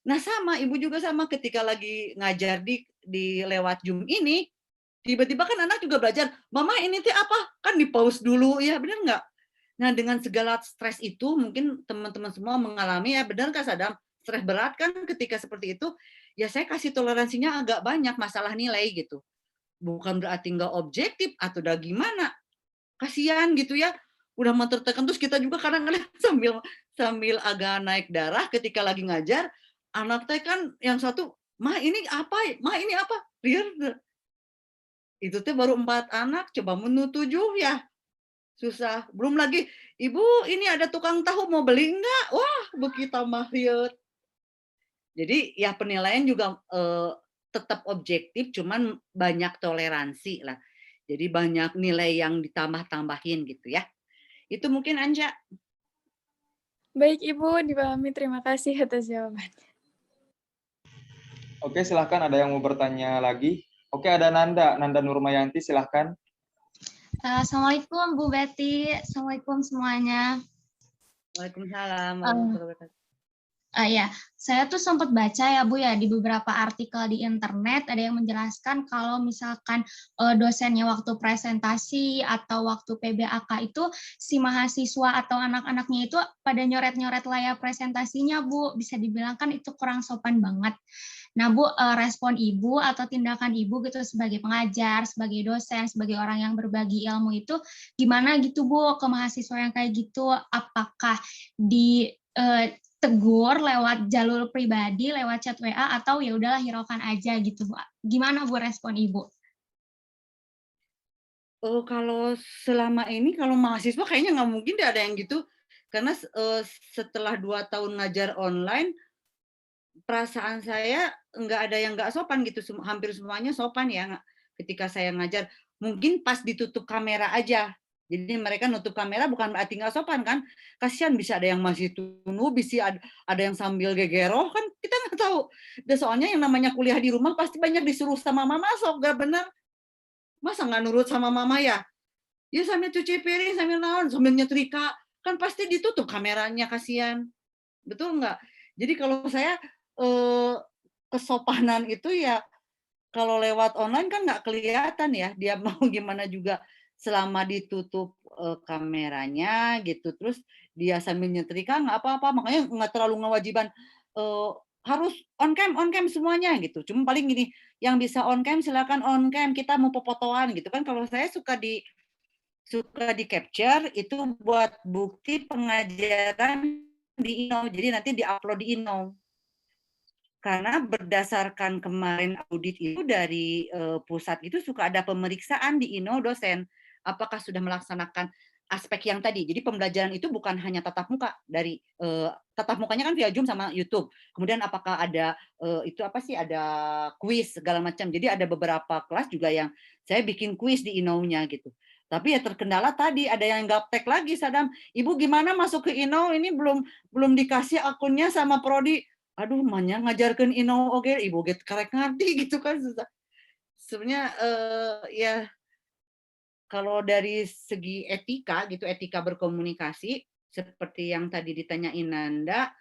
Nah sama, Ibu juga sama ketika lagi ngajar di lewat Zoom ini, tiba-tiba kan anak juga belajar, mama ini tuh apa? Kan di pause dulu, ya bener enggak? Nah dengan segala stres itu, mungkin teman-teman semua mengalami, ya benar Kak Sadam, stres berat kan ketika seperti itu, ya saya kasih toleransinya agak banyak masalah nilai gitu. Bukan berarti nggak objektif atau udah gimana. Kasihan gitu ya, udah mau tertekan, terus kita juga kadang-kadang sambil agak naik darah ketika lagi ngajar, anak teh kan yang satu, "Mah ini apa? Mah ini apa?" Itu teh baru 4 anak, coba menu 7 ya, susah. Belum lagi, "Ibu, ini ada tukang tahu mau beli enggak?" Wah, begitu mah rieuh. Jadi ya penilaian juga tetap objektif, cuman banyak toleransi lah. Jadi banyak nilai yang ditambah-tambahin gitu ya. Itu mungkin Anja. Baik Ibu, dipahami. Terima kasih atas jawaban. Oke, silahkan ada yang mau bertanya lagi. Oke, ada Nanda Nurmayanti, silahkan. Assalamualaikum Bu Betty, Assalamualaikum semuanya. Waalaikumsalam warahmatullahi wabarakatuh. Ya, saya tuh sempat baca ya Bu ya di beberapa artikel di internet ada yang menjelaskan kalau misalkan dosennya waktu presentasi atau waktu PBAK itu si mahasiswa atau anak-anaknya itu pada nyoret-nyoret layar presentasinya Bu, bisa dibilang kan itu kurang sopan banget. Nah Bu, respon Ibu atau tindakan Ibu gitu sebagai pengajar, sebagai dosen, sebagai orang yang berbagi ilmu itu gimana gitu Bu ke mahasiswa yang kayak gitu? Apakah tegur lewat jalur pribadi, lewat chat WA, atau ya udahlah hiraukan aja gitu, Bu. Gimana Bu respon Ibu? Kalau selama ini kalau mahasiswa kayaknya nggak mungkin deh ada yang gitu. Karena setelah 2 tahun ngajar online, perasaan saya nggak ada yang nggak sopan gitu, hampir semuanya sopan ya ketika saya ngajar. Mungkin pas ditutup kamera aja. Jadi mereka nutup kamera bukan berarti nggak sopan kan? Kasihan bisa ada yang masih tunduk, bisa ada yang sambil gegeroh kan kita nggak tahu. Dan soalnya yang namanya kuliah di rumah pasti banyak disuruh sama mama, sok nggak benar. Masa nggak nurut sama mama ya? Ya sambil cuci piring, sambil naon, sambil nyetrika, kan pasti ditutup kameranya, kasihan. Betul nggak? Jadi kalau saya kesopanan itu ya kalau lewat online kan nggak kelihatan ya dia mau gimana juga selama ditutup kameranya gitu, terus dia sambil nyetrika nggak apa-apa, makanya nggak terlalu ngewajiban harus on cam semuanya gitu. Cuma paling gini, yang bisa on cam silakan on cam, kita mau fotoan gitu kan. Kalau saya suka di capture itu buat bukti pengajaran di INO, jadi nanti diupload di INO. Karena berdasarkan kemarin audit itu dari pusat itu suka ada pemeriksaan di INO dosen, apakah sudah melaksanakan aspek yang tadi. Jadi pembelajaran itu bukan hanya tatap muka, dari tatap mukanya kan via Zoom sama YouTube. Kemudian apakah ada itu apa sih, ada kuis segala macam. Jadi ada beberapa kelas juga yang saya bikin kuis di INO-nya gitu. Tapi ya terkendala tadi ada yang gaptek lagi, Sadam. Ibu gimana masuk ke INO, ini belum dikasih akunnya sama prodi. Aduh, manya ngajarkan INO oke, ibu get karek ngerti gitu kan susah. Sebenarnya ya kalau dari segi etika gitu, etika berkomunikasi seperti yang tadi ditanyain Nanda,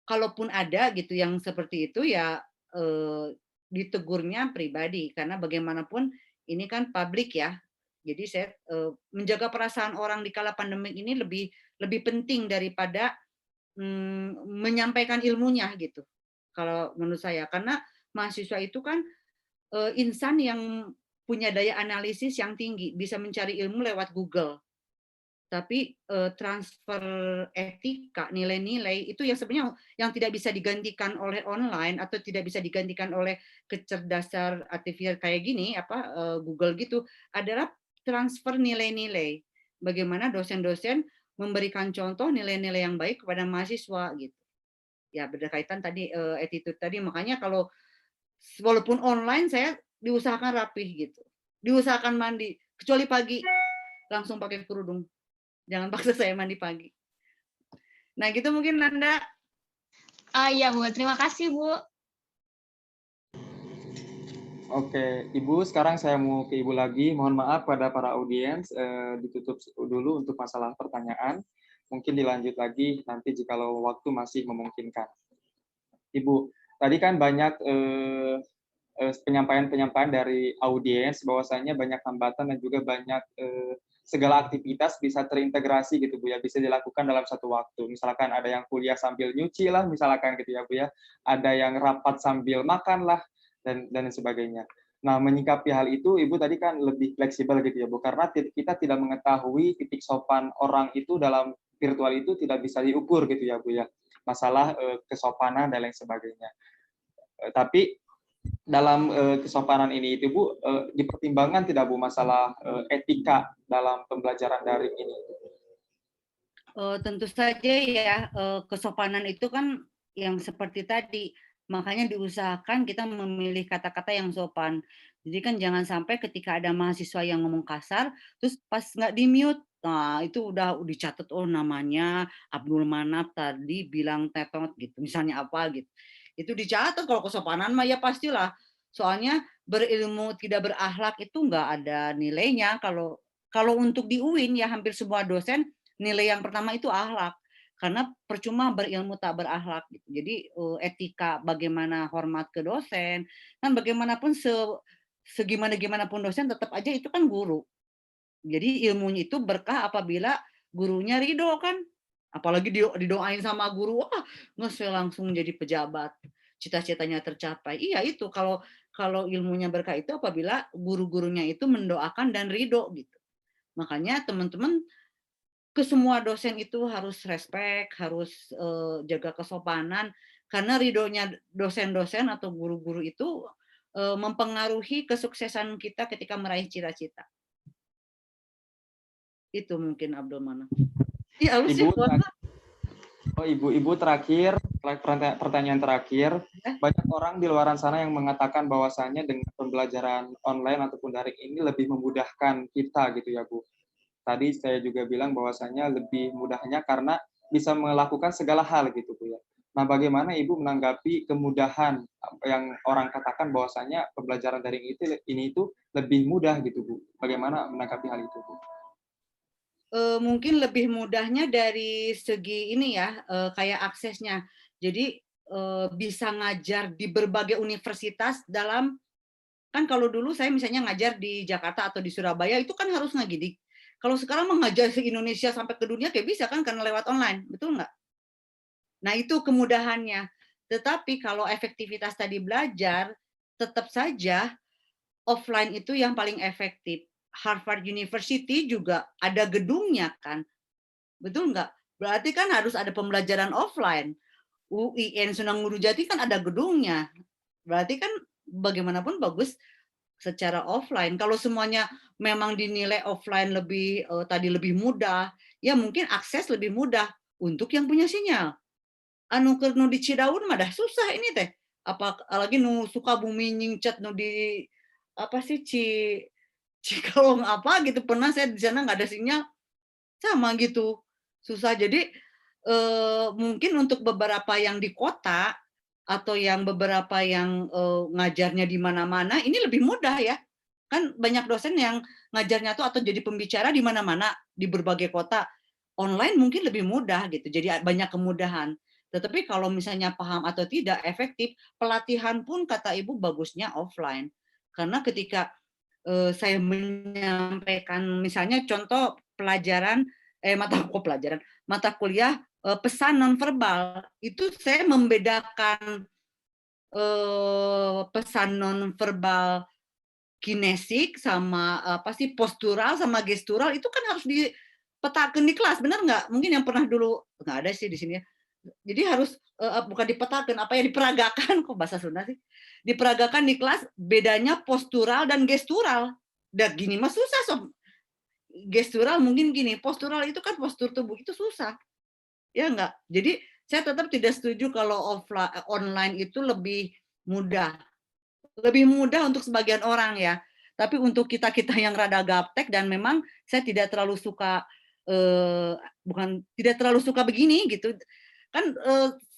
kalaupun ada gitu yang seperti itu ya ditegurnya pribadi karena bagaimanapun ini kan publik ya. Jadi saya menjaga perasaan orang di kala pandemi ini lebih penting daripada menyampaikan ilmunya gitu. Kalau menurut saya, karena mahasiswa itu kan insan yang punya daya analisis yang tinggi, bisa mencari ilmu lewat Google. Tapi transfer etika, nilai-nilai itu yang sebenarnya yang tidak bisa digantikan oleh online atau tidak bisa digantikan oleh kecerdasan artifisial kayak gini, Google gitu, adalah transfer nilai-nilai. Bagaimana dosen-dosen memberikan contoh nilai-nilai yang baik kepada mahasiswa gitu. Ya berkaitan tadi attitude tadi, makanya kalau walaupun online saya diusahakan rapih gitu. Diusahakan mandi, kecuali pagi langsung pakai kerudung. Jangan paksa saya mandi pagi. Nah, gitu mungkin Nanda. Iya Bu, terima kasih Bu. Oke, Ibu, sekarang saya mau ke Ibu lagi. Mohon maaf pada para audiens, ditutup dulu untuk masalah pertanyaan. Mungkin dilanjut lagi nanti jikalau waktu masih memungkinkan. Ibu, tadi kan banyak penyampaian-penyampaian dari audiens bahwasanya banyak hambatan dan juga banyak segala aktivitas bisa terintegrasi gitu Bu ya, bisa dilakukan dalam satu waktu. Misalkan ada yang kuliah sambil nyuci lah, misalkan gitu ya Bu ya, ada yang rapat sambil makan lah, dan sebagainya. Nah, menyikapi hal itu, Ibu tadi kan lebih fleksibel gitu ya Bu, karena kita tidak mengetahui titik sopan orang itu dalam virtual itu tidak bisa diukur gitu ya Bu ya, masalah kesopanan dan lain sebagainya. Tapi dalam kesopanan ini itu Bu, dipertimbangkan tidak Bu masalah etika dalam pembelajaran daring ini? Tentu saja ya, kesopanan itu kan yang seperti tadi, makanya diusahakan kita memilih kata-kata yang sopan. Jadi kan jangan sampai ketika ada mahasiswa yang ngomong kasar, terus pas nggak di-mute, nah itu udah dicatat, oh namanya Abdul Manap tadi bilang tetot gitu, misalnya apa gitu. Itu dicatat, kalau kesopanan mah ya pastilah. Soalnya berilmu tidak berakhlak itu nggak ada nilainya. Kalau untuk di UIN ya hampir semua dosen nilai yang pertama itu akhlak. Karena percuma berilmu tak berakhlak. Jadi etika bagaimana hormat ke dosen, kan bagaimanapun segimana pun dosen tetap aja itu kan guru. Jadi ilmunya itu berkah apabila gurunya ridho kan. Apalagi didoain sama guru, wah nggak langsung jadi pejabat, cita-citanya tercapai. Iya itu kalau ilmunya berkah itu apabila guru-gurunya itu mendoakan dan ridho gitu. Makanya teman-teman ke semua dosen itu harus respect, harus jaga kesopanan, karena ridhonya dosen-dosen atau guru-guru itu mempengaruhi kesuksesan kita ketika meraih cita-cita. Itu mungkin Abdul Manaf. Iya, Ibu terakhir, pertanyaan terakhir. Banyak orang di luar sana yang mengatakan bahwasannya dengan pembelajaran online ataupun daring ini lebih memudahkan kita gitu ya Bu. Tadi saya juga bilang bahwasanya lebih mudahnya karena bisa melakukan segala hal gitu Bu ya. Nah, bagaimana Ibu menanggapi kemudahan yang orang katakan bahwasanya pembelajaran daring ini itu lebih mudah gitu Bu? Bagaimana menanggapi hal itu Bu? Mungkin lebih mudahnya dari segi ini ya, kayak aksesnya. Jadi bisa ngajar di berbagai universitas dalam, kan kalau dulu saya misalnya ngajar di Jakarta atau di Surabaya itu kan harus ngagidik. Kalau sekarang mengajar se Indonesia sampai ke dunia kayak bisa kan karena lewat online, betul nggak? Nah itu kemudahannya. Tetapi kalau efektivitas tadi belajar, tetap saja offline itu yang paling efektif. Harvard University juga ada gedungnya kan, betul nggak? Berarti kan harus ada pembelajaran offline. UIN Sunan Guru Jati kan ada gedungnya. Berarti kan bagaimanapun bagus secara offline. Kalau semuanya memang dinilai offline lebih tadi lebih mudah, ya mungkin akses lebih mudah untuk yang punya sinyal. Anu nu di Cidaun mah dah susah ini teh. Apalagi nu Sukabumi nyingcet nu di apa sih Cikalong apa gitu, pernah saya di sana nggak ada sinyal, sama gitu susah. Jadi mungkin untuk beberapa yang di kota atau yang beberapa yang ngajarnya di mana-mana ini lebih mudah ya. Kan banyak dosen yang ngajarnya tuh atau jadi pembicara di mana-mana di berbagai kota. Online mungkin lebih mudah gitu. Jadi banyak kemudahan. Tetapi kalau misalnya paham atau tidak efektif, pelatihan pun kata Ibu bagusnya offline. Karena ketika saya menyampaikan misalnya contoh mata kuliah pesan nonverbal, itu saya membedakan pesan nonverbal kinesik sama apa sih postural sama gestural itu kan harus dipetakan di kelas, benar nggak? Mungkin yang pernah dulu nggak ada sih di sini ya. Jadi harus bukan dipetakan, apa ya diperagakan, kok bahasa Sunda sih? Diperagakan di kelas bedanya postural dan gestural. Dan gini mah susah sob. Gestural mungkin gini, postural itu kan postur tubuh itu susah. Ya enggak? Jadi saya tetap tidak setuju kalau online itu lebih mudah. Lebih mudah untuk sebagian orang ya. Tapi untuk kita-kita yang rada gaptek dan memang saya tidak terlalu suka tidak terlalu suka begini gitu. Kan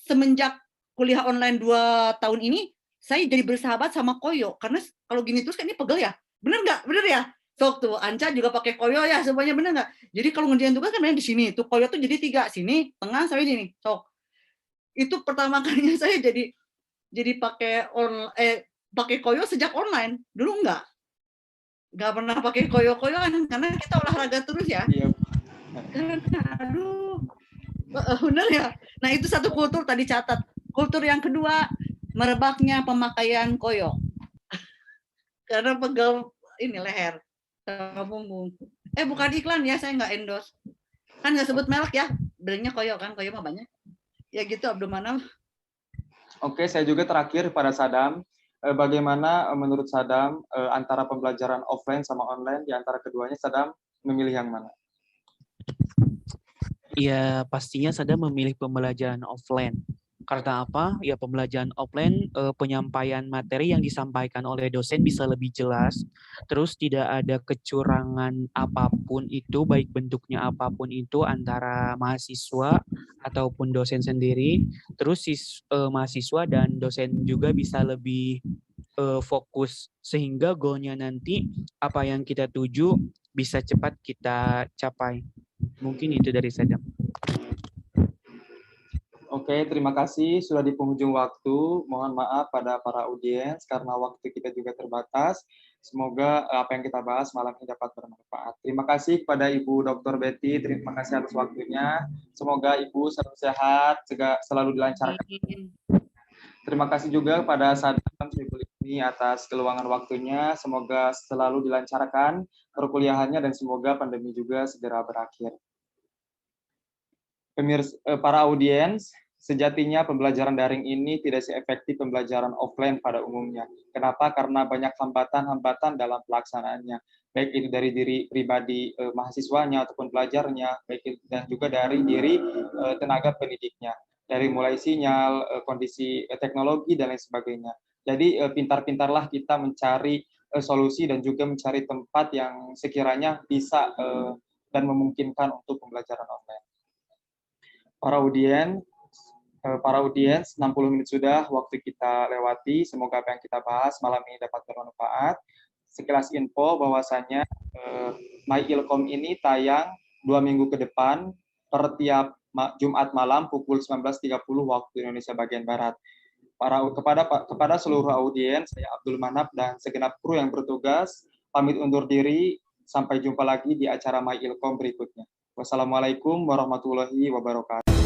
semenjak kuliah online 2 tahun ini saya jadi bersahabat sama koyo karena kalau gini terus kan ini pegel ya. Bener nggak? Bener ya? Sok tuh Anca juga pakai koyo ya semuanya, bener nggak? Jadi kalau ngerjain tugas kan main di sini. Tuh koyo tuh jadi 3, sini, tengah, sampai sini. Sok. Itu pertama kalinya saya jadi pakai pakai koyo sejak online. Dulu enggak. nggak pernah pakai koyo-koyoan karena kita olahraga terus ya. Iya. Karena aduh, bener ya. Nah itu satu kultur tadi catat. Kultur yang kedua, merebaknya pemakaian koyo. Karena pegal ini leher sama punggung. Bukan iklan ya, saya nggak endorse. Kan nggak sebut merek ya, belinya koyo kan, koyo mah banyak. Ya gitu Abdul-Manaf. Oke, saya juga terakhir pada Sadam. Bagaimana menurut Sadam antara pembelajaran offline sama online, di antara keduanya Sadam memilih yang mana? Ya, pastinya Sadam memilih pembelajaran offline. Karena apa? Ya, pembelajaran offline, penyampaian materi yang disampaikan oleh dosen bisa lebih jelas, terus tidak ada kecurangan apapun itu, baik bentuknya apapun itu, antara mahasiswa ataupun dosen sendiri, terus mahasiswa dan dosen juga bisa lebih fokus, sehingga goalnya nanti, apa yang kita tuju, bisa cepat kita capai. Mungkin itu dari Sadam. Oke, terima kasih sudah di penghujung waktu. Mohon maaf pada para audiens karena waktu kita juga terbatas. Semoga apa yang kita bahas malam ini dapat bermanfaat. Terima kasih kepada Ibu Dr. Betty, terima kasih atas waktunya. Semoga Ibu selalu sehat, selalu dilancarkan. Terima kasih juga kepada Sadam Syibul ini atas keluangan waktunya. Semoga selalu dilancarkan perkuliahannya dan semoga pandemi juga segera berakhir. Para audiens, sejatinya pembelajaran daring ini tidak seefektif pembelajaran offline pada umumnya. Kenapa? Karena banyak hambatan-hambatan dalam pelaksanaannya, baik itu dari diri pribadi mahasiswanya ataupun pelajarnya, baik itu dan juga dari diri tenaga pendidiknya, dari mulai sinyal, kondisi teknologi dan lain sebagainya. Jadi pintar-pintarlah kita mencari solusi dan juga mencari tempat yang sekiranya bisa dan memungkinkan untuk pembelajaran online. Para audiens, 60 menit sudah waktu kita lewati. Semoga apa yang kita bahas malam ini dapat bermanfaat. Sekilas info bahwasanya MyIlkom ini tayang 2 minggu ke depan per tiap Jumat malam pukul 19.30 waktu Indonesia bagian Barat. Kepada seluruh audiens, saya Abdul Manaf dan segenap kru yang bertugas, pamit undur diri. Sampai jumpa lagi di acara MyIlkom berikutnya. Wassalamualaikum warahmatullahi wabarakatuh.